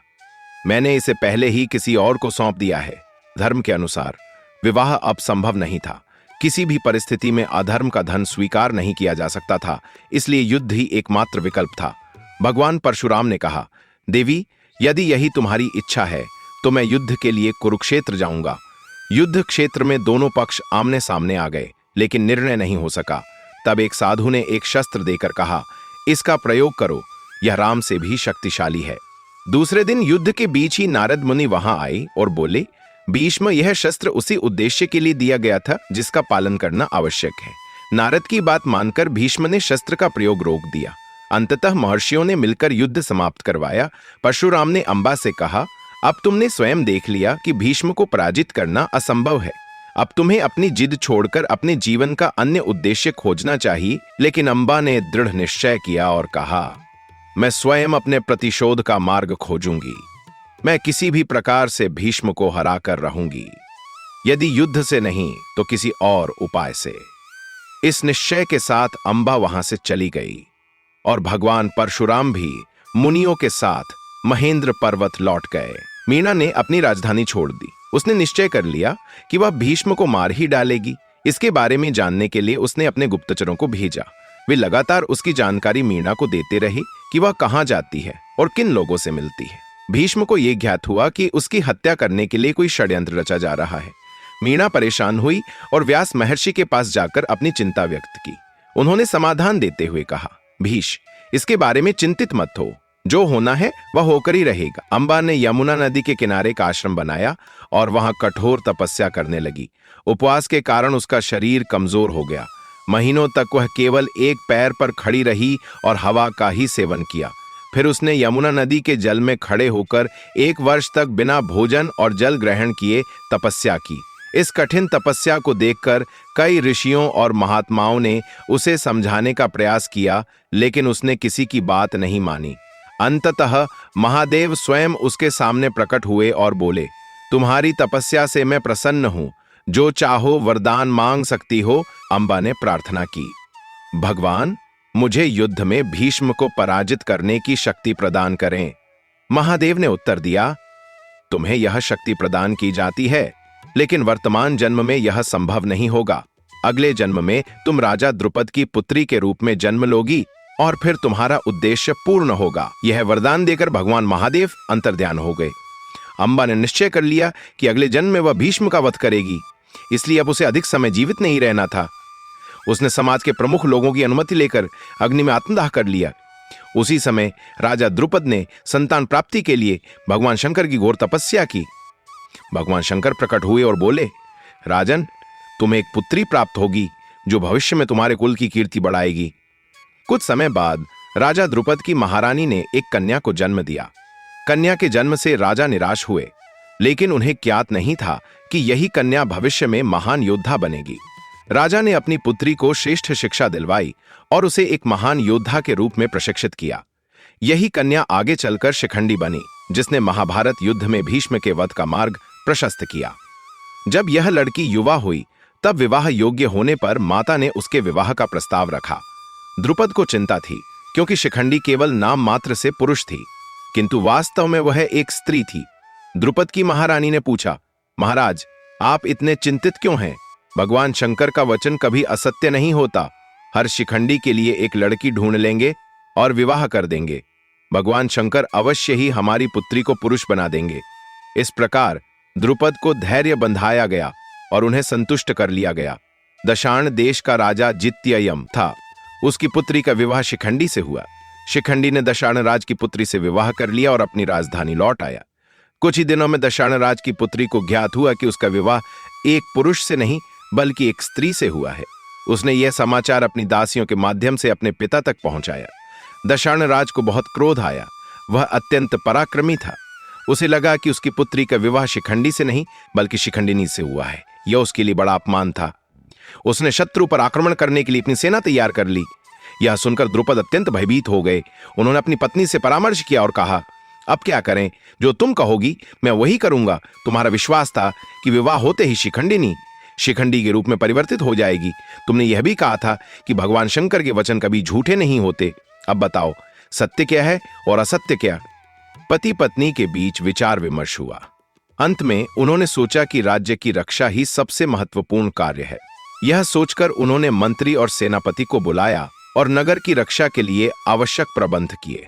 मैंने इसे पहले ही किसी और को सौंप दिया है। धर्म के अनुसार विवाह अब संभव नहीं था। किसी भी परिस्थिति में अधर्म का धन स्वीकार नहीं किया जा सकता था, इसलिए युद्ध ही एकमात्र विकल्प था। भगवान परशुराम ने कहा, देवी, यदि यही तुम्हारी इच्छा है तो मैं युद्ध के लिए कुरुक्षेत्र जाऊंगा। युद्ध क्षेत्र में दोनों पक्ष आमने सामने आ गए, लेकिन निर्णय नहीं हो सका। तब एक साधु ने एक शस्त्र देकर कहा, इसका प्रयोग करो, यह राम से भी शक्तिशाली है। दूसरे दिन युद्ध के बीच ही नारद मुनि वहां आए और बोले, भीष्म, यह शस्त्र उसी उद्देश्य के लिए दिया गया था जिसका पालन करना आवश्यक है। नारद की बात मानकर भीष्म ने शस्त्र का प्रयोग रोक दिया। अंततः महर्षियों ने मिलकर युद्ध समाप्त करवाया। परशुराम ने अंबा से कहा, अब तुमने स्वयं देख लिया कि भीष्म को पराजित करना असंभव है। अब तुम्हें अपनी जिद छोड़कर अपने जीवन का अन्य उद्देश्य खोजना चाहिए। लेकिन अंबा ने दृढ़ निश्चय किया और कहा, मैं स्वयं अपने प्रतिशोध का मार्ग खोजूंगी। मैं किसी भी प्रकार से भीष्म को हराकर रहूंगी, यदि युद्ध से नहीं तो किसी और उपाय से। इस निश्चय के साथ अंबा वहां से चली गई और भगवान परशुराम भी मुनियों के साथ महेंद्र पर्वत लौट गए। मीना ने अपनी राजधानी छोड़ दी। उसने निश्चय कर लिया कि वह भीष्म को मार ही डालेगी। इसके बारे में जानने के लिए उसने अपने गुप्तचरों को भेजा। वे लगातार उसकी जानकारी मीना को देते रहे कि वह कहां जाती है और किन लोगों से मिलती है। भीष्म को यह ज्ञात हुआ कि उसकी हत्या करने के लिए कोई षड्यंत्र रचा जा रहा है। मीना परेशान हुई और व्यास महर्षि के पास जाकर अपनी चिंता व्यक्त की। उन्होंने समाधान देते हुए कहा, भीष्म, इसके बारे में चिंतित मत हो। जो होना है वह होकर ही रहेगा। अंबा ने यमुना नदी के किनारे का आश्रम बनाया और वहां कठोर तपस्या करने लगी। उपवास के कारण उसका शरीर कमजोर हो गया। महीनों तक वह केवल एक पैर पर खड़ी रही और हवा का ही सेवन किया। फिर उसने यमुना नदी के जल में खड़े होकर 1 वर्ष तक बिना भोजन और जल ग्रहण किए तपस्या की। इस कठिन तपस्या को देखकर कई ऋषियों और महात्माओं ने उसे समझाने का प्रयास किया, लेकिन उसने किसी की बात नहीं मानी। अंततः महादेव स्वयं उसके सामने प्रकट हुए और बोले, तुम्हारी तपस्या से मैं प्रसन्न हूं। जो चाहो वरदान मांग सकती हो। अंबा ने प्रार्थना की, भगवान, मुझे युद्ध में भीष्म को पराजित करने की शक्ति प्रदान करें। महादेव ने उत्तर दिया, तुम्हें यह शक्ति प्रदान की जाती है, लेकिन वर्तमान जन्म में यह संभव नहीं होगा। अगले जन्म में तुम राजा द्रुपद की पुत्री के रूप में जन्म लोगी और फिर तुम्हारा उद्देश्य पूर्ण होगा। यह वरदान देकर भगवान महादेव अंतर्ध्यान हो गए। अंबा ने निश्चय कर लिया कि अगले जन्म में वह भीष्म का वध करेगी, इसलिए अब उसे अधिक समय जीवित नहीं रहना था। उसने समाज के प्रमुख लोगों की अनुमति लेकर अग्नि में आत्मदाह कर लिया। उसी समय राजा द्रुपद ने संतान प्राप्ति के लिए भगवान शंकर की घोर तपस्या की। भगवान शंकर प्रकट हुए और बोले, राजन, तुम्हें एक पुत्री प्राप्त होगी जो भविष्य में तुम्हारे कुल की कीर्ति बढ़ाएगी। कुछ समय बाद राजा द्रुपद की महारानी ने एक कन्या को जन्म दिया। कन्या के जन्म से राजा निराश हुए, लेकिन उन्हें ज्ञात नहीं था कि यही कन्या भविष्य में महान योद्धा बनेगी। राजा ने अपनी पुत्री को श्रेष्ठ शिक्षा दिलवाई और उसे एक महान योद्धा के रूप में प्रशिक्षित किया। यही कन्या आगे चलकर शिखंडी बनी, जिसने महाभारत युद्ध में भीष्म के वध का मार्ग प्रशस्त किया। जब यह लड़की युवा हुई, तब विवाह योग्य होने पर माता ने उसके विवाह का प्रस्ताव रखा। द्रुपद को चिंता थी, क्योंकि शिखंडी केवल नाम मात्र से पुरुष थी। किंतु वास्तव में वह एक स्त्री थी। द्रुपद की महारानी ने पूछा, महाराज, आप इतने चिंतित क्यों हैं? भगवान शंकर का वचन कभी असत्य नहीं होता। हर शिखंडी के लिए एक लड़की ढूंढ लेंगे और विवाह कर देंगे। भगवान शंकर अवश्य ही हमारी पुत्री को पुरुष बना देंगे। इस प्रकार द्रुपद को धैर्य बंधाया गया और उन्हें संतुष्ट कर लिया गया। दशार्ण देश का राजा जित्ययम था। उसकी पुत्री का विवाह शिखंडी से हुआ। शिखंडी ने दशार्ण राज की पुत्री से विवाह कर लिया और अपनी राजधानी लौट आया। कुछ ही दिनों में दशार्ण राज की पुत्री को ज्ञात हुआ कि उसका विवाह एक पुरुष से नहीं बल्कि एक स्त्री से हुआ है। उसने यह समाचार अपनी दासियों के माध्यम से अपने पिता तक पहुंचाया। दशार्ण राज को बहुत क्रोध आया। वह अत्यंत पराक्रमी था। उसे लगा कि उसकी पुत्री का विवाह शिखंडी से नहीं बल्कि शिखंडिनी से हुआ है। यह उसके लिए बड़ा अपमान था। उसने शत्रु पर आक्रमण करने के लिए अपनी सेना तैयार कर ली। यह सुनकर द्रुपद अत्यंत भयभीत हो गए। उन्होंने अपनी पत्नी से परामर्श किया और कहा, अब क्या करें? जो तुम कहोगी मैं वही करूंगा। तुम्हारा विश्वास था कि विवाह होते ही शिखंडिनी शिखंडी के रूप में परिवर्तित हो जाएगी। तुमने यह भी कहा था कि भगवान शंकर के वचन कभी झूठे नहीं होते। अब बताओ, सत्य क्या है और असत्य क्या? पति पत्नी के बीच विचार विमर्श हुआ। अंत में उन्होंने सोचा कि राज्य की रक्षा ही सबसे महत्वपूर्ण कार्य है। यह सोचकर उन्होंने मंत्री और सेनापति को बुलाया और नगर की रक्षा के लिए आवश्यक प्रबंध किए।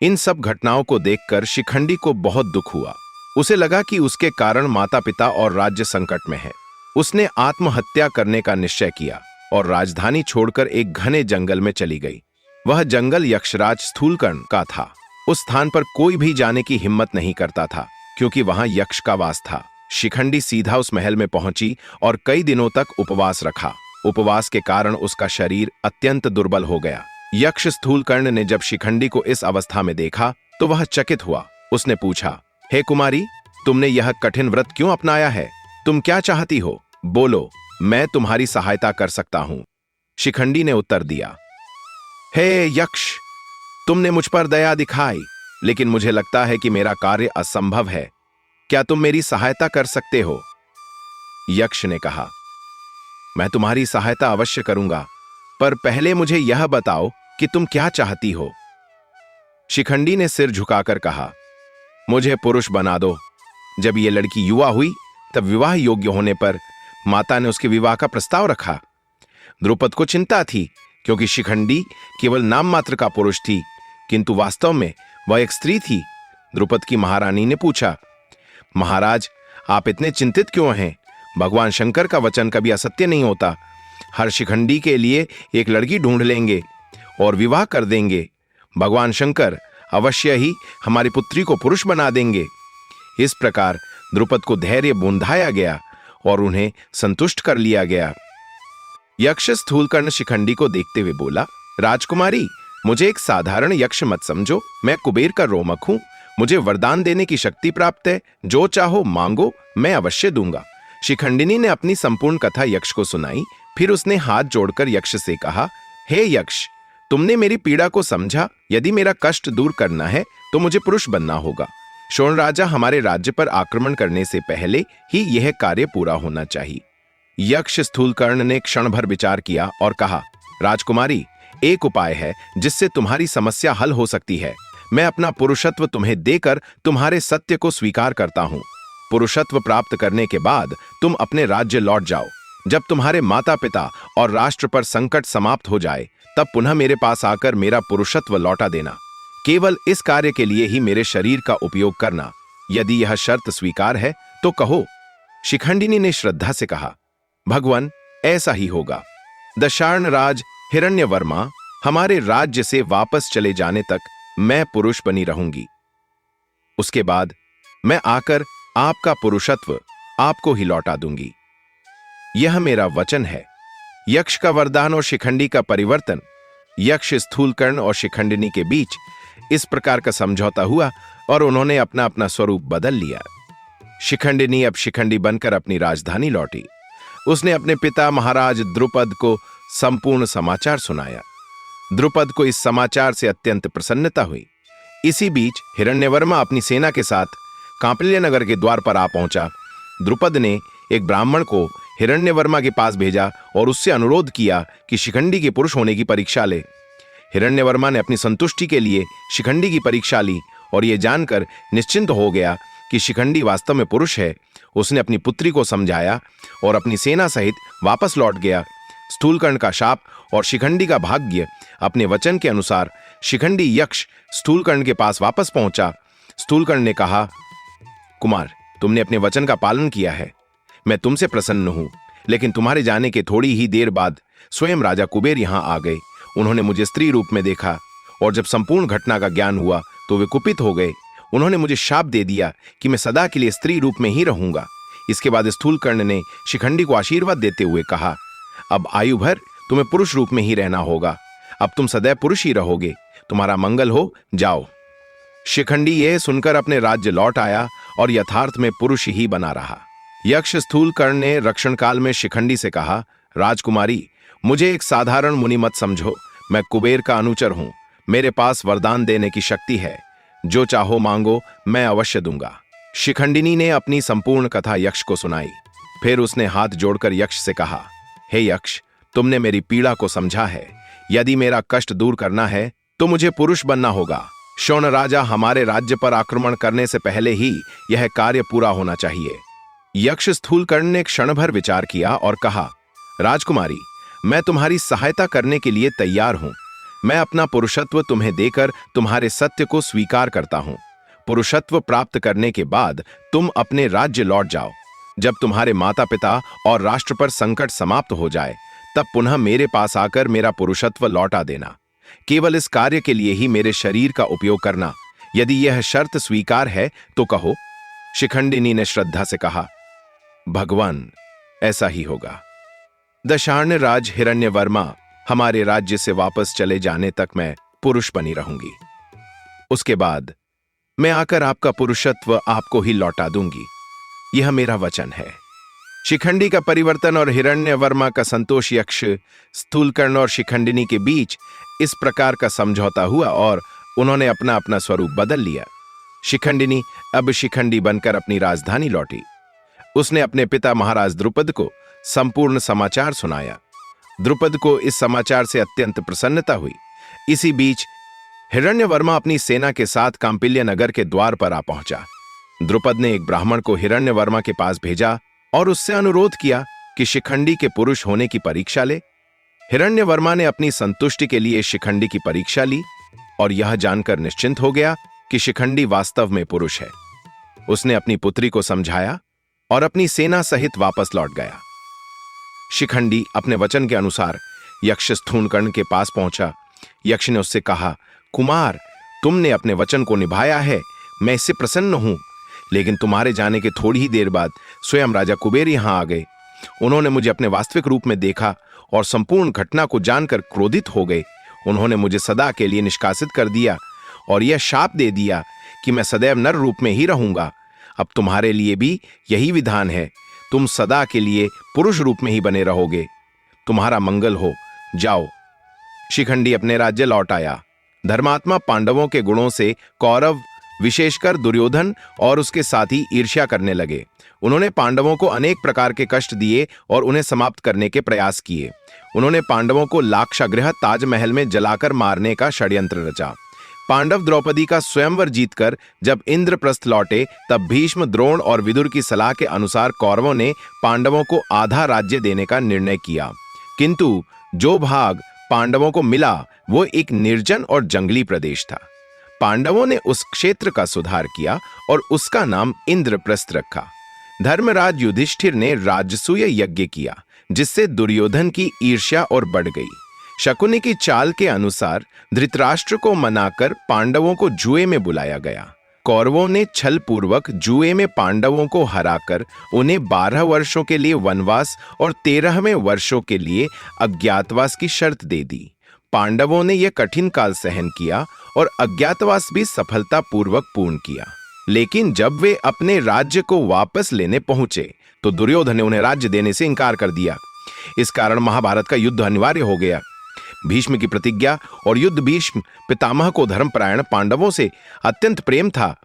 इन सब घटनाओं को देखकर शिखंडी को बहुत दुख हुआ। उसे लगा कि उसके कारण माता पिता और राज्य संकट में है। उसने आत्महत्या करने का निश्चय किया और राजधानी छोड़कर एक घने जंगल में चली गई। वह जंगल यक्षराज स्थूलकर्ण का था। उस स्थान पर कोई भी जाने की हिम्मत नहीं करता था क्योंकि वहां यक्ष का वास था। शिखंडी सीधा उस महल में पहुंची और कई दिनों तक उपवास रखा। उपवास के कारण उसका शरीर अत्यंत दुर्बल हो गया। यक्ष स्थूलकर्ण ने जब शिखंडी को इस अवस्था में देखा तो वह चकित हुआ। उसने पूछा, हे कुमारी, तुमने यह कठिन व्रत क्यों अपनाया है? तुम क्या चाहती हो? बोलो, मैं तुम्हारी सहायता कर सकता हूं। शिखंडी ने उत्तर दिया, हे यक्ष, तुमने मुझ पर दया दिखाई, लेकिन मुझे लगता है कि मेरा कार्य असंभव है। क्या तुम मेरी सहायता कर सकते हो? यक्ष ने कहा, मैं तुम्हारी सहायता अवश्य करूंगा, पर पहले मुझे यह बताओ कि तुम क्या चाहती हो। शिखंडी ने सिर झुकाकर कहा, मुझे पुरुष बना दो। जब यह लड़की युवा हुई तब विवाह योग्य होने पर माता ने उसके विवाह का प्रस्ताव रखा। द्रुपद को चिंता थी क्योंकि शिखंडी केवल नाम मात्र का पुरुष थी, किंतु वास्तव में वह एक स्त्री थी। द्रुपद की महारानी ने पूछा, महाराज, आप इतने चिंतित क्यों हैं? भगवान शंकर का वचन कभी असत्य नहीं होता। हर शिखंडी के लिए एक लड़की ढूंढ लेंगे और विवाह कर देंगे। भगवान शंकर अवश्य ही हमारी पुत्री को पुरुष बना देंगे। इस प्रकार द्रुपद को धैर्य बंधाया गया और उन्हें संतुष्ट कर लिया गया। यक्ष स्थूलकर्ण शिखंडी को देखते हुए बोला, राजकुमारी, मुझे एक साधारण यक्ष मत समझो। मैं कुबेर का रोमक हूं। मुझे वरदान देने की शक्ति प्राप्त है। जो चाहो मांगो, मैं अवश्य दूंगा। शिखंडिनी ने अपनी संपूर्ण कथा यक्ष को सुनाई। फिर उसने हाथ जोड़कर यक्ष से कहा, हे यक्ष, तुमने मेरी पीड़ा को समझा। यदि मेरा कष्ट दूर करना है तो मुझे पुरुष बनना होगा। शोण राजा हमारे राज्य पर आक्रमण करने से पहले ही यह कार्य पूरा होना चाहिए। यक्ष स्थूलकर्ण ने क्षण भर विचार किया और कहा, राजकुमारी, एक उपाय है जिससे तुम्हारी समस्या हल हो सकती है। मैं अपना पुरुषत्व तुम्हें देकर तुम्हारे सत्य को स्वीकार करता हूं। पुरुषत्व प्राप्त करने के बाद तुम अपने राज्य लौट जाओ। जब तुम्हारे माता पिता और राष्ट्र पर संकट समाप्त हो जाए तब पुनः मेरे पास आकर मेरा पुरुषत्व लौटा देना। केवल इस कार्य के लिए ही मेरे शरीर का उपयोग करना। यदि यह शर्त स्वीकार है तो कहो। शिखंडिनी ने श्रद्धा से कहा, भगवान, ऐसा ही होगा। दशार्ण राज हिरण्यवर्मा हमारे राज्य से वापस चले जाने तक मैं पुरुष बनी रहूंगी। उसके बाद मैं आकर आपका पुरुषत्व आपको ही लौटा दूंगी। यह मेरा वचन है। यक्ष का वरदान और शिखंडी का परिवर्तन। यक्ष स्थूलकर्ण और शिखंडिनी के बीच इस प्रकार का समझौता हुआ और उन्होंने अपना अपना स्वरूप बदल लिया। शिखंडिनी अब शिखंडी बनकर अपनी राजधानी लौटी। उसने अपने पिता महाराज द्रुपद को संपूर्ण समाचार सुनाया। द्रुपद को इस समाचार से अत्यंत प्रसन्नता हुई। इसी बीच हिरण्यवर्मा अपनी सेना के साथ कांपिल्य नगर के द्वार पर आ पहुंचा। द्रुपद ने एक ब्राह्मण को हिरण्यवर्मा के पास भेजा और उससे अनुरोध किया कि शिखंडी के पुरुष होने की परीक्षा ले। हिरण्यवर्मा ने अपनी संतुष्टि के लिए शिखंडी की परीक्षा ली और ये जानकर निश्चिंत हो गया कि शिखंडी वास्तव में पुरुष है, उसने अपनी पुत्री को समझाया और अपनी सेना सहित वापस लौट गया। स्थूलकर्ण का शाप और शिखंडी का भाग्य। अपने वचन के अनुसार शिखंडी यक्ष स्थूलकर्ण के पास वापस पहुंचा। स्थूलकर्ण ने कहा, कुमार, तुमने अपने वचन का पालन किया है, मैं तुमसे प्रसन्न हूं। लेकिन तुम्हारे जाने के थोड़ी ही देर बाद स्वयं राजा कुबेर यहां आ गए। उन्होंने मुझे स्त्री रूप में देखा और जब संपूर्ण घटना का ज्ञान हुआ तो वे कुपित हो गए। उन्होंने मुझे शाप दे दिया कि मैं सदा के लिए स्त्री रूप में ही रहूंगा। इसके बाद स्थूलकर्ण ने शिखंडी को आशीर्वाद देते हुए कहा, अब आयु भर तुम्हें पुरुष रूप में ही रहना होगा। अब तुम सदैव पुरुष ही रहोगे। तुम्हारा मंगल हो, जाओ। शिखंडी यह सुनकर अपने राज्य लौट आया और यथार्थ में पुरुष ही बना रहा। यक्ष स्थूलकर्ण ने रक्षण काल में शिखंडी से कहा, राजकुमारी, मुझे एक साधारण मुनि मत समझो। मैं कुबेर का अनुचर हूं। मेरे पास वरदान देने की शक्ति है। जो चाहो मांगो, मैं अवश्य दूंगा। शिखंडिनी ने अपनी संपूर्ण कथा यक्ष को सुनाई। फिर उसने हाथ जोड़कर यक्ष से कहा, हे यक्ष, तुमने मेरी पीड़ा को समझा है। यदि मेरा कष्ट दूर करना है तो मुझे पुरुष बनना होगा। शौन राजा हमारे राज्य पर आक्रमण करने से पहले ही यह कार्य पूरा होना चाहिए। यक्ष स्थूलकर्ण ने क्षण भर विचार किया और कहा, राजकुमारी, मैं तुम्हारी सहायता करने के लिए तैयार हूं। मैं अपना पुरुषत्व तुम्हें देकर तुम्हारे सत्य को स्वीकार करता हूं। पुरुषत्व प्राप्त करने के बाद तुम अपने राज्य लौट जाओ। जब तुम्हारे माता पिता और राष्ट्र पर संकट समाप्त हो जाए तब पुनः मेरे पास आकर मेरा पुरुषत्व लौटा देना। केवल इस कार्य के लिए ही मेरे शरीर का उपयोग करना। यदि यह शर्त स्वीकार है तो कहो। शिखंडिनी ने श्रद्धा से कहा, भगवान, ऐसा ही होगा। दशार्ण राज हिरण्यवर्मा हमारे राज्य से वापस चले जाने तक मैं पुरुष बनी रहूंगी। उसके बाद मैं आकर आपका पुरुषत्व आपको ही लौटा दूंगी। यह मेरा वचन है। शिखंडी का परिवर्तन और हिरण्यवर्मा का संतोष यक्ष स्थूलकर्ण और शिखंडिनी के बीच इस प्रकार का समझौता हुआ और उन्होंने अपना अपना स्वरूप बदल लिया। शिखंडिनी अब शिखंडी बनकर अपनी राजधानी लौटी। उसने अपने पिता महाराज द्रुपद को संपूर्ण समाचार सुनाया। द्रुपद को इस समाचार से अत्यंत प्रसन्नता हुई। इसी बीच हिरण्यवर्मा अपनी सेना के साथ कांपिल्य नगर के द्वार पर आ पहुंचा। द्रुपद ने एक ब्राह्मण को हिरण्यवर्मा के पास भेजा और उससे अनुरोध किया कि शिखंडी के पुरुष होने की परीक्षा ले। हिरण्यवर्मा ने अपनी संतुष्टि के लिए शिखंडी की परीक्षा ली और यह जानकर निश्चिंत हो गया कि शिखंडी वास्तव में पुरुष है। उसने अपनी पुत्री को समझाया और अपनी सेना सहित वापस लौट गया। शिखंडी अपने वचन के अनुसार यक्ष स्थूलकर्ण के पास पहुंचा। यक्ष ने उससे कहा, कुमार, तुमने अपने वचन को निभाया है, मैं इससे प्रसन्न हूं। लेकिन तुम्हारे जाने के थोड़ी ही देर बाद स्वयं राजा कुबेर यहां आ गए। उन्होंने मुझे अपने वास्तविक रूप में देखा और संपूर्ण घटना को जानकर क्रोधित हो गए। उन्होंने मुझे सदा के लिए निष्कासित कर दिया और यह शाप दे दिया कि मैं सदैव नर रूप में ही रहूंगा। अब तुम्हारे लिए भी यही विधान है। तुम सदा के लिए पुरुष रूप में ही बने रहोगे। तुम्हारा मंगल हो, जाओ। शिखंडी अपने राज्य लौट आया। धर्मात्मा पांडवों के गुणों से कौरव, विशेषकर दुर्योधन और उसके साथी ईर्ष्या करने लगे। उन्होंने पांडवों को अनेक प्रकार के कष्ट दिए और उन्हें समाप्त करने के प्रयास किए। उन्होंने पांडवों को लाक्षागृह ताजमहल में जलाकर मारने का षड्यंत्र रचा। पांडव द्रौपदी का स्वयंवर जीतकर जब इंद्रप्रस्थ लौटे तब भीष्म, द्रोण और विदुर की सलाह के अनुसार कौरवों ने पांडवों को आधा राज्य देने का निर्णय किया। किंतु जो भाग पांडवों को मिला वो एक निर्जन और जंगली प्रदेश था। पांडवों ने उस क्षेत्र का सुधार किया और उसका नाम इंद्रप्रस्थ रखा। धर्मराज युधिष्ठिर ने राजसूय यज्ञ किया जिससे दुर्योधन की ईर्ष्या और बढ़ गई। शकुनी की चाल के अनुसार धृतराष्ट्र को मनाकर पांडवों को जुए में बुलाया गया। कौरवों ने छल पूर्वक जुए में पांडवों को हराकर उन्हें 12 वर्षों के लिए वनवास और 13वें वर्षों के लिए अज्ञातवास की शर्त दे दी। पांडवों ने यह कठिन काल सहन किया और अज्ञातवास भी सफलतापूर्वक पूर्ण किया। लेकिन जब वे अपने राज्य को वापस लेने पहुंचे तो दुर्योधन ने उन्हें राज्य देने से इनकार कर दिया। इस कारण महाभारत का युद्ध अनिवार्य हो गया। भीष्म की प्रतिज्ञा और युद्ध भीष्म पितामह को धर्मपरायण पांडवों से अत्यंत प्रेम था,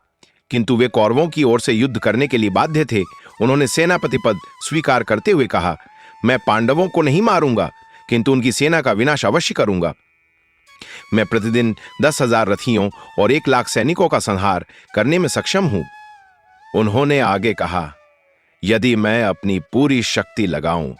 किंतु वे कौरवों की ओर से युद्ध करने के लिए बाध्य थे। उन्होंने सेनापति पद स्वीकार करते हुए कहा, मैं पांडवों को नहीं मारूंगा किंतु उनकी सेना का विनाश अवश्य करूंगा। मैं प्रतिदिन 10,000 रथियों और 1,00,000 सैनिकों का संहार करने में सक्षम हूं। उन्होंने आगे कहा, यदि मैं अपनी पूरी शक्ति लगाऊं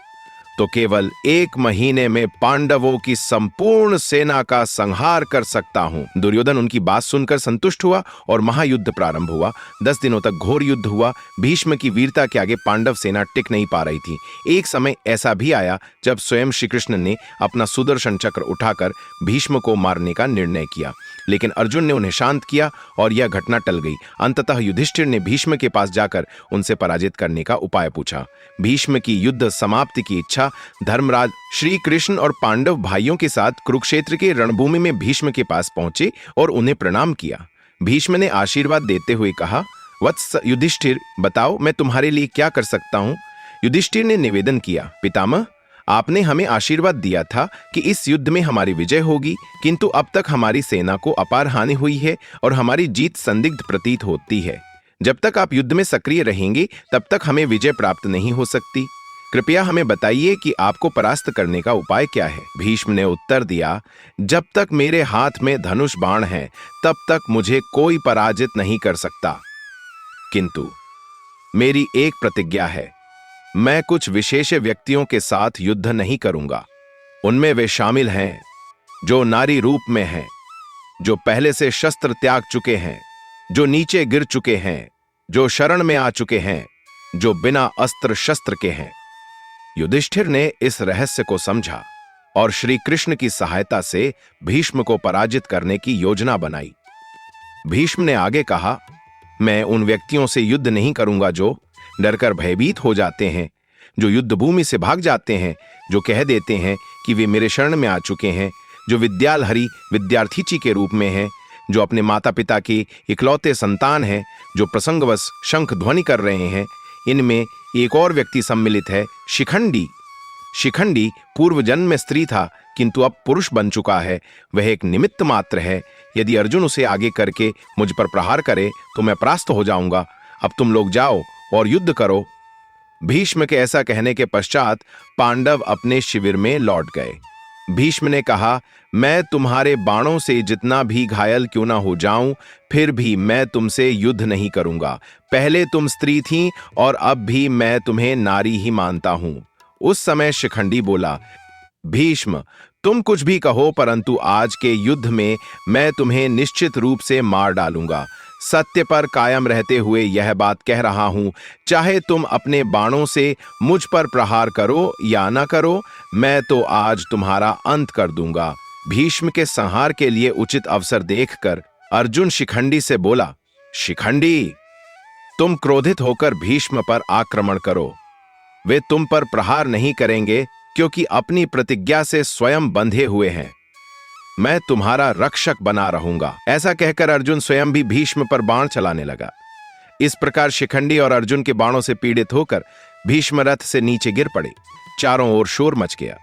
तो केवल 1 महीने में पांडवों की संपूर्ण सेना का संहार कर सकता हूं। दुर्योधन उनकी बात सुनकर संतुष्ट हुआ और महायुद्ध प्रारंभ हुआ। 10 दिनों तक घोर युद्ध हुआ। भीष्म की वीरता के आगे पांडव सेना टिक नहीं पा रही थी। एक समय ऐसा भी आया जब स्वयं श्री कृष्ण ने अपना सुदर्शन चक्र उठाकर भीष्म को मारने का निर्णय किया, लेकिन अर्जुन ने उन्हें शांत किया और यह घटना टल गई। अंततः युधिष्ठिर ने भीष्म के पास जाकर उनसे पराजित करने का उपाय पूछा। भीष्म की युद्ध समाप्ति की इच्छा धर्मराज श्री कृष्ण और पांडव भाइयों के साथ कुरुक्षेत्र के रणभूमि में भीष्म के पास पहुंचे और उन्हें प्रणाम किया। भीष्म ने आशीर्वाद देते हुए कहा, वत्स युधिष्ठिर, बताओ मैं तुम्हारे लिए क्या कर सकता हूं। युधिष्ठिर ने निवेदन किया, पितामह, आपने हमें आशीर्वाद दिया था कि इस युद्ध में हमारी विजय होगी, किंतु अब तक हमारी सेना को अपार हानि हुई है और हमारी जीत संदिग्ध प्रतीत होती है। जब तक आप युद्ध में सक्रिय रहेंगे तब तक हमें विजय प्राप्त नहीं हो सकती। कृपया हमें बताइए कि आपको परास्त करने का उपाय क्या है। भीष्म ने उत्तर दिया, जब तक मेरे हाथ में धनुष बाण है तब तक मुझे कोई पराजित नहीं कर सकता, किंतु मेरी एक प्रतिज्ञा है, मैं कुछ विशेष व्यक्तियों के साथ युद्ध नहीं करूंगा। उनमें वे शामिल हैं जो नारी रूप में हैं, जो पहले से शस्त्र त्याग चुके हैं, जो नीचे गिर चुके हैं, जो शरण में आ चुके हैं, जो बिना अस्त्र शस्त्र के हैं। युधिष्ठिर ने इस रहस्य को समझा और श्री कृष्ण की सहायता से भीष्म को पराजित करने की योजना बनाई। भीष्म ने आगे कहा, मैं उन व्यक्तियों से युद्ध नहीं करूंगा जो डरकर भयभीत हो जाते हैं, जो युद्ध भूमि से भाग जाते हैं, जो कह देते हैं कि वे मेरे शरण में आ चुके हैं, जो विद्यालहरी विद्यार्थीची के रूप में हैं, जो अपने माता पिता के इकलौते संतान हैं, जो प्रसंगवश शंख ध्वनि कर रहे हैं। इनमें एक और व्यक्ति सम्मिलित है, शिखंडी। शिखंडी पूर्व जन्म में स्त्री था किंतु अब पुरुष बन चुका है। वह एक निमित्त मात्र है। यदि अर्जुन उसे आगे करके मुझ पर प्रहार करे तो मैं परास्त हो जाऊंगा। अब तुम लोग जाओ और युद्ध करो। भीष्म के ऐसा कहने के पश्चात पांडव अपने शिविर में लौट गए। भीष्म ने कहा, मैं तुम्हारे बाणों से जितना भी घायल क्यों ना हो जाऊं, फिर भी मैं तुमसे युद्ध नहीं करूंगा। पहले तुम स्त्री थीं और अब भी मैं तुम्हें नारी ही मानता हूं। उस समय शिखंडी बोला, भीष्म, तुम कुछ भी कहो, परंतु आज के युद्ध में मैं तुम्हें निश्चित रूप से मार डालूंगा। सत्य पर कायम रहते हुए यह बात कह रहा हूं, चाहे तुम अपने बाणों से मुझ पर प्रहार करो या ना करो, मैं तो आज तुम्हारा अंत कर दूंगा। भीष्म के संहार के लिए उचित अवसर देखकर अर्जुन शिखंडी से बोला, शिखंडी, तुम क्रोधित होकर भीष्म पर आक्रमण करो। वे तुम पर प्रहार नहीं करेंगे क्योंकि अपनी प्रतिज्ञा से स्वयं बंधे हुए हैं। मैं तुम्हारा रक्षक बना रहूंगा। ऐसा कहकर अर्जुन स्वयं भी भीष्म पर बाण चलाने लगा। इस प्रकार शिखंडी और अर्जुन के बाणों से पीड़ित होकर भीष्म रथ से नीचे गिर पड़े। चारों ओर शोर मच गया।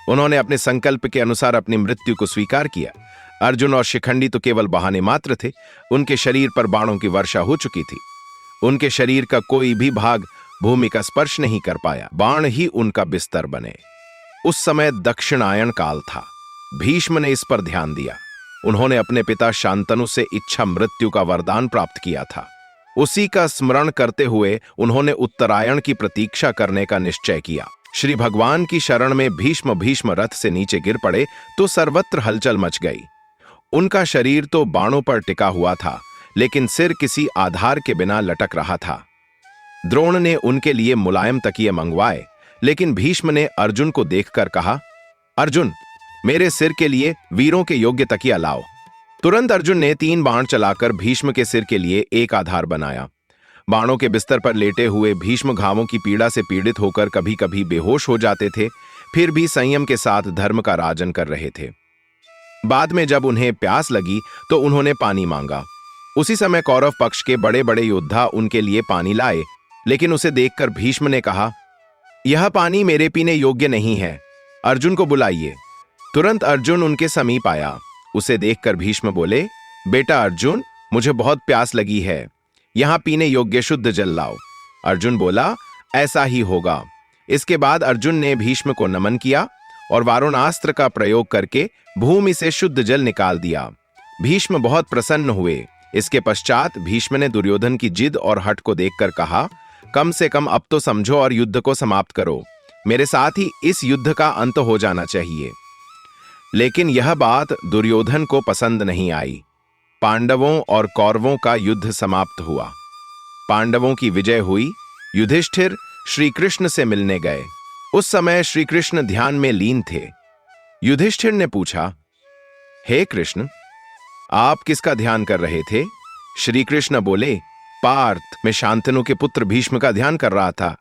उन्होंने अपने संकल्प के अनुसार अपनी मृत्यु को स्वीकार किया। अर्जुन और शिखंडी तो केवल बहाने मात्र थे। उनके शरीर पर बाणों की वर्षा हो चुकी थी। उनके शरीर का कोई भी भाग भूमि का स्पर्श नहीं कर पाया। बाण ही उनका बिस्तर बने। उस समय दक्षिणायन काल था। भीष्म ने इस पर ध्यान दिया। उन्होंने अपने पिता शांतनु से इच्छा मृत्यु का वरदान प्राप्त किया था। उसी का स्मरण करते हुए उन्होंने उत्तरायण की प्रतीक्षा करने का निश्चय किया। श्री भगवान की शरण में भीष्म रथ से नीचे गिर पड़े तो सर्वत्र हलचल मच गई। उनका शरीर तो बाणों पर टिका हुआ था, लेकिन सिर किसी आधार के बिना लटक रहा था। द्रोण ने उनके लिए मुलायम तकिए मंगवाए, लेकिन भीष्म ने अर्जुन को देखकर कहा, अर्जुन, मेरे सिर के लिए वीरों के योग्य तकिया लाओ। तुरंत अर्जुन ने 3 बाण चलाकर भीष्म के सिर के लिए एक आधार बनाया। बाणों के बिस्तर पर लेटे हुए भीष्म घावों की पीड़ा से पीड़ित होकर कभी कभी बेहोश हो जाते थे, फिर भी संयम के साथ धर्म का राजन कर रहे थे। बाद में जब उन्हें प्यास लगी तो उन्होंने पानी मांगा। उसी समय कौरव पक्ष के बड़े बड़े योद्धा उनके लिए पानी लाए, लेकिन उसे देखकर भीष्म ने कहा, यह पानी मेरे पीने योग्य नहीं है, अर्जुन को बुलाइए। तुरंत अर्जुन उनके समीप आया। उसे देखकर भीष्म बोले, बेटा अर्जुन, मुझे बहुत प्यास लगी है, यहां पीने योग्य शुद्ध जल लाओ। अर्जुन बोला, ऐसा ही होगा। इसके बाद अर्जुन ने भीष्म को नमन किया और वारुणास्त्र का प्रयोग करके भूमि से शुद्ध जल निकाल दिया। भीष्म बहुत प्रसन्न हुए। इसके पश्चात भीष्म ने दुर्योधन की जिद और हठ को देखकर कहा, कम से कम अब तो समझो और युद्ध को समाप्त करो। मेरे साथ ही इस युद्ध का अंत हो जाना चाहिए। लेकिन यह बात दुर्योधन को पसंद नहीं आई। पांडवों और कौरवों का युद्ध समाप्त हुआ। पांडवों की विजय हुई। युधिष्ठिर श्री कृष्ण से मिलने गए। उस समय श्री कृष्ण ध्यान में लीन थे। युधिष्ठिर ने पूछा, हे कृष्ण, आप किसका ध्यान कर रहे थे? श्री कृष्ण बोले, पार्थ, मैं शांतनु के पुत्र भीष्म का ध्यान कर रहा था।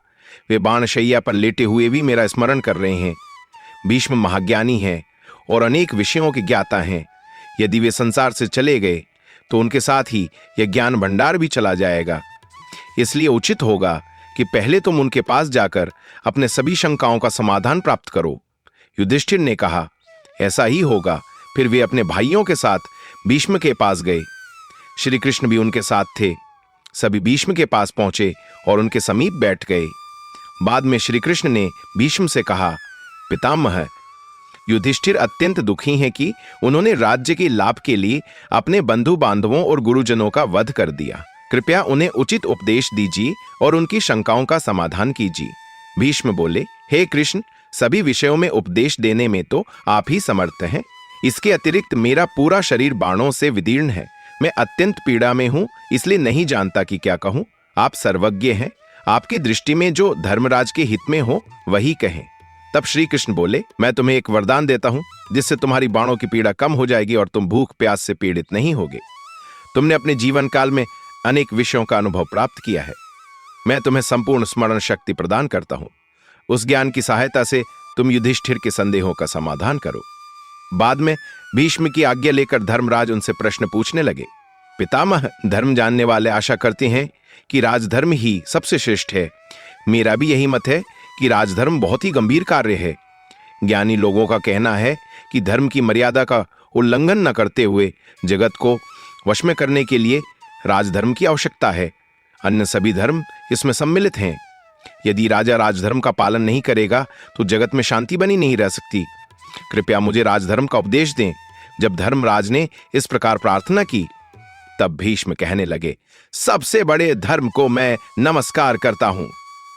वे बाणशैया पर लेटे हुए भी मेरा स्मरण कर रहे हैं। भीष्म महाज्ञानी हैं और अनेक विषयों के ज्ञाता हैं। यदि वे संसार से चले गए तो उनके साथ ही यह ज्ञान भंडार भी चला जाएगा। इसलिए उचित होगा कि पहले तुम उनके पास जाकर अपने सभी शंकाओं का समाधान प्राप्त करो। युधिष्ठिर ने कहा, ऐसा ही होगा। फिर वे अपने भाइयों के साथ भीष्म के पास गए। श्री कृष्ण भी उनके साथ थे। सभी भीष्म के पास पहुंचे और उनके समीप बैठ गए। बाद में श्री कृष्ण ने भीष्म से कहा, पितामह, युधिष्ठिर अत्यंत दुखी हैं कि उन्होंने राज्य के लाभ के लिए अपने बंधु बांधवों और गुरुजनों का वध कर दिया। कृपया उन्हें उचित उपदेश दीजिए और उनकी शंकाओं का समाधान कीजिए। भीष्म बोले, हे कृष्ण, सभी विषयों में उपदेश देने में तो आप ही समर्थ हैं। इसके अतिरिक्त मेरा पूरा शरीर बाणों से विदीर्ण है। मैं अत्यंत पीड़ा में हूं, इसलिए नहीं जानता कि क्या कहूं। आप सर्वज्ञ हैं। आपकी दृष्टि में जो धर्मराज के हित में हो वही कहें। तब श्री कृष्ण बोले, मैं तुम्हें एक वरदान देता हूं, जिससे तुम्हारी बाणों की पीड़ा कम हो जाएगी और तुम भूख प्यास से पीड़ित नहीं होगे। तुमने अपने जीवन काल में अनेक विषयों का अनुभव प्राप्त किया है। मैं तुम्हें संपूर्ण स्मरण शक्ति प्रदान करता हूं। उस ज्ञान की सहायता से तुम युधिष्ठिर के संदेहों का समाधान करो। बाद में भीष्म की आज्ञा लेकर धर्मराज उनसे प्रश्न पूछने लगे। पितामह, धर्म जानने वाले आशा करते हैं कि राजधर्म ही सबसे श्रेष्ठ है। मेरा भी यही मत है कि राजधर्म बहुत ही गंभीर कार्य है। ज्ञानी लोगों का कहना है कि धर्म की मर्यादा का उल्लंघन न करते हुए जगत को वश में करने के लिए राजधर्म की आवश्यकता है। अन्य सभी धर्म इसमें सम्मिलित हैं। यदि राजा राजधर्म का पालन नहीं करेगा तो जगत में शांति बनी नहीं रह सकती। कृपया मुझे राजधर्म का उपदेश दें। जब धर्मराज ने इस प्रकार प्रार्थना की, तब भीष्म कहने लगे, सबसे बड़े धर्म को मैं नमस्कार करता हूं।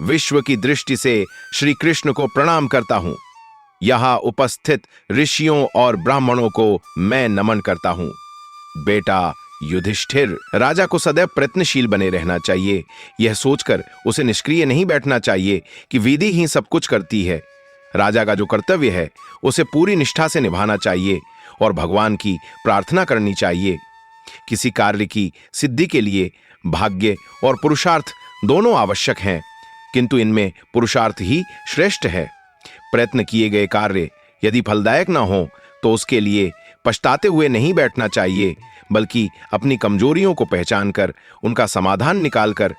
विश्व की दृष्टि से श्री कृष्ण को प्रणाम करता हूं। यहां उपस्थित ऋषियों और ब्राह्मणों को मैं नमन करता हूं। बेटा युधिष्ठिर, राजा को सदैव प्रयत्नशील बने रहना चाहिए। यह सोचकर उसे निष्क्रिय नहीं बैठना चाहिए कि विधि ही सब कुछ करती है। राजा का जो कर्तव्य है उसे पूरी निष्ठा से निभाना चाहिए और भगवान की प्रार्थना करनी चाहिए। किसी कार्य की सिद्धि के लिए भाग्य और पुरुषार्थ दोनों आवश्यक हैं, किंतु इनमें पुरुषार्थ ही श्रेष्ठ है। प्रयत्न किए गए कार्य यदि फलदायक न हो तो उसके लिए पछताते हुए नहीं बैठना चाहिए, बल्कि अपनी कमजोरियों को पहचानकर उनका समाधान निकालकर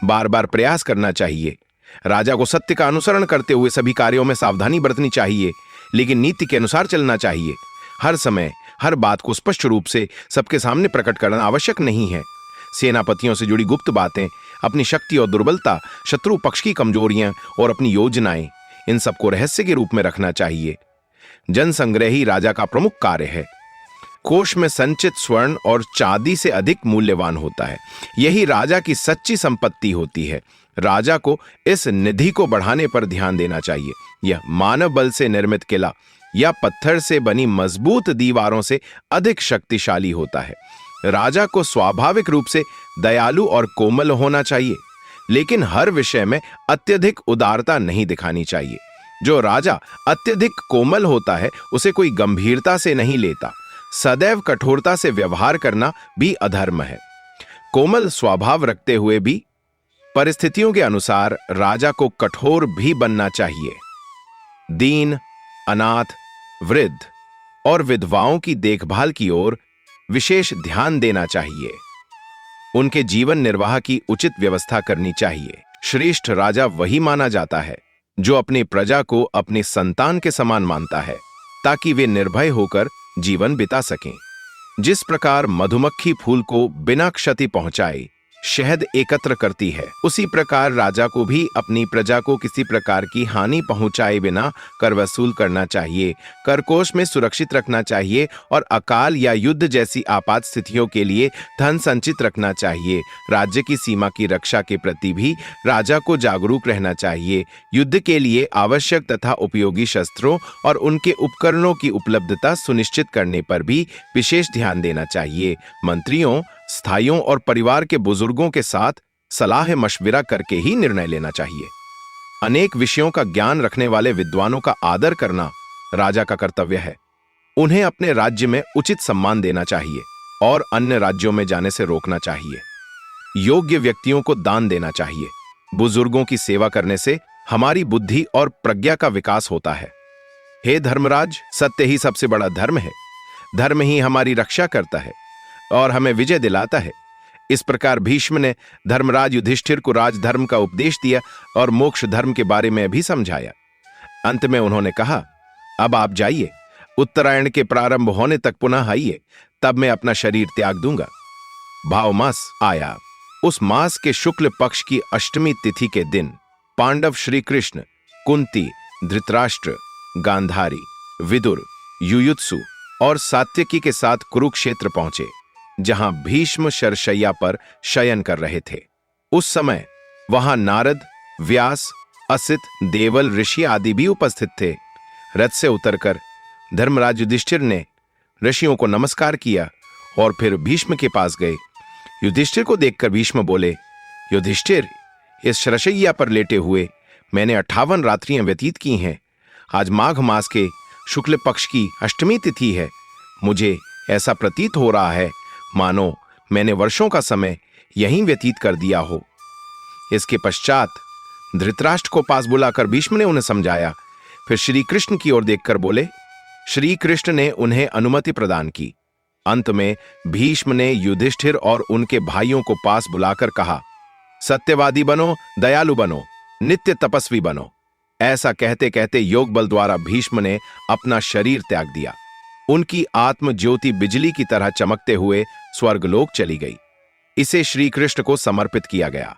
बार बार प्रयास करना चाहिए। राजा को सत्य का अनुसरण करते हुए सभी कार्यों में सावधानी बरतनी चाहिए, लेकिन नीति के अनुसार चलना चाहिए। हर समय हर बात को स्पष्ट रूप से सबके सामने प्रकट करना आवश्यक नहीं है। सेनापतियों से जुड़ी गुप्त बातें, अपनी शक्ति और दुर्बलता, शत्रु पक्ष की कमजोरियां और अपनी योजनाएं, इन सबको रहस्य के रूप में रखना चाहिए। जन संग्रह ही राजा का प्रमुख कार्य है। कोष में संचित स्वर्ण और चांदी से अधिक मूल्यवान होता है। यही राजा की सच्ची संपत्ति होती है। राजा को इस निधि को बढ़ाने पर ध्यान देना चाहिए। यह मानव बल से निर्मित किला या पत्थर से बनी मजबूत दीवारों से अधिक शक्तिशाली होता है। राजा को स्वाभाविक रूप से दयालु और कोमल होना चाहिए, लेकिन हर विषय में अत्यधिक उदारता नहीं दिखानी चाहिए। जो राजा अत्यधिक कोमल होता है उसे कोई गंभीरता से नहीं लेता। सदैव कठोरता से व्यवहार करना भी अधर्म है। कोमल स्वभाव रखते हुए भी परिस्थितियों के अनुसार राजा को कठोर भी बनना चाहिए। दीन, अनाथ, वृद्ध और विधवाओं की देखभाल की ओर विशेष ध्यान देना चाहिए। उनके जीवन निर्वाह की उचित व्यवस्था करनी चाहिए। श्रेष्ठ राजा वही माना जाता है जो अपनी प्रजा को अपने संतान के समान मानता है, ताकि वे निर्भय होकर जीवन बिता सकें। जिस प्रकार मधुमक्खी फूल को बिना क्षति पहुंचाए शहद एकत्र करती है, उसी प्रकार राजा को भी अपनी प्रजा को किसी प्रकार की हानि पहुंचाए बिना कर वसूल करना चाहिए, कर कोष में सुरक्षित रखना चाहिए और अकाल या युद्ध जैसी आपात स्थितियों के लिए धन संचित रखना चाहिए। राज्य की सीमा की रक्षा के प्रति भी राजा को जागरूक रहना चाहिए। युद्ध के लिए आवश्यक तथा उपयोगी शस्त्रों और उनके उपकरणों की उपलब्धता सुनिश्चित करने पर भी विशेष ध्यान देना चाहिए। मंत्रियों, स्थाइयों और परिवार के बुजुर्गों के साथ सलाह मशविरा करके ही निर्णय लेना चाहिए। अनेक विषयों का ज्ञान रखने वाले विद्वानों का आदर करना राजा का कर्तव्य है। उन्हें अपने राज्य में उचित सम्मान देना चाहिए और अन्य राज्यों में जाने से रोकना चाहिए। योग्य व्यक्तियों को दान देना चाहिए। बुजुर्गों की सेवा करने से हमारी बुद्धि और प्रज्ञा का विकास होता है। हे धर्मराज, सत्य ही सबसे बड़ा धर्म है। धर्म ही हमारी रक्षा करता है और हमें विजय दिलाता है। इस प्रकार भीष्म ने धर्मराज युधिष्ठिर को राजधर्म का उपदेश दिया और मोक्ष धर्म के बारे में भी समझाया। अंत में उन्होंने कहा, अब आप जाइए, उत्तरायण के प्रारंभ होने तक पुनः आइए, तब मैं अपना शरीर त्याग दूंगा। भाव मास आया। उस मास के शुक्ल पक्ष की अष्टमी तिथि के दिन पांडव श्री कृष्ण, कुंती, धृतराष्ट्र, गांधारी, विदुर, युयुत्सु और सात्यकी के साथ कुरुक्षेत्र पहुंचे, जहां भीष्म शरशैया पर शयन कर रहे थे। उस समय वहां नारद, व्यास, असित, देवल ऋषि आदि भी उपस्थित थे। रथ से उतरकर धर्मराज युधिष्ठिर ने ऋषियों को नमस्कार किया और फिर भीष्म के पास गए। युधिष्ठिर को देखकर भीष्म बोले, युधिष्ठिर, इस शरशैया पर लेटे हुए मैंने 58 रात्रियां व्यतीत की हैं। आज माघ मास के शुक्ल पक्ष की अष्टमी तिथि है। मुझे ऐसा प्रतीत हो रहा है मानो मैंने वर्षों का समय यहीं व्यतीत कर दिया हो। इसके पश्चात धृतराष्ट्र को पास बुलाकर भीष्म ने उन्हें समझाया। फिर श्री कृष्ण की ओर देखकर बोले। श्री कृष्ण ने उन्हें अनुमति प्रदान की। अंत में भीष्म ने युधिष्ठिर और उनके भाइयों को पास बुलाकर कहा, सत्यवादी बनो, दयालु बनो, नित्य तपस्वी बनो। ऐसा कहते कहते योग बल द्वारा भीष्म ने अपना शरीर त्याग दिया। उनकी आत्म ज्योति बिजली की तरह चमकते हुए स्वर्गलोक चली गई। इसे श्री कृष्ण को समर्पित किया गया।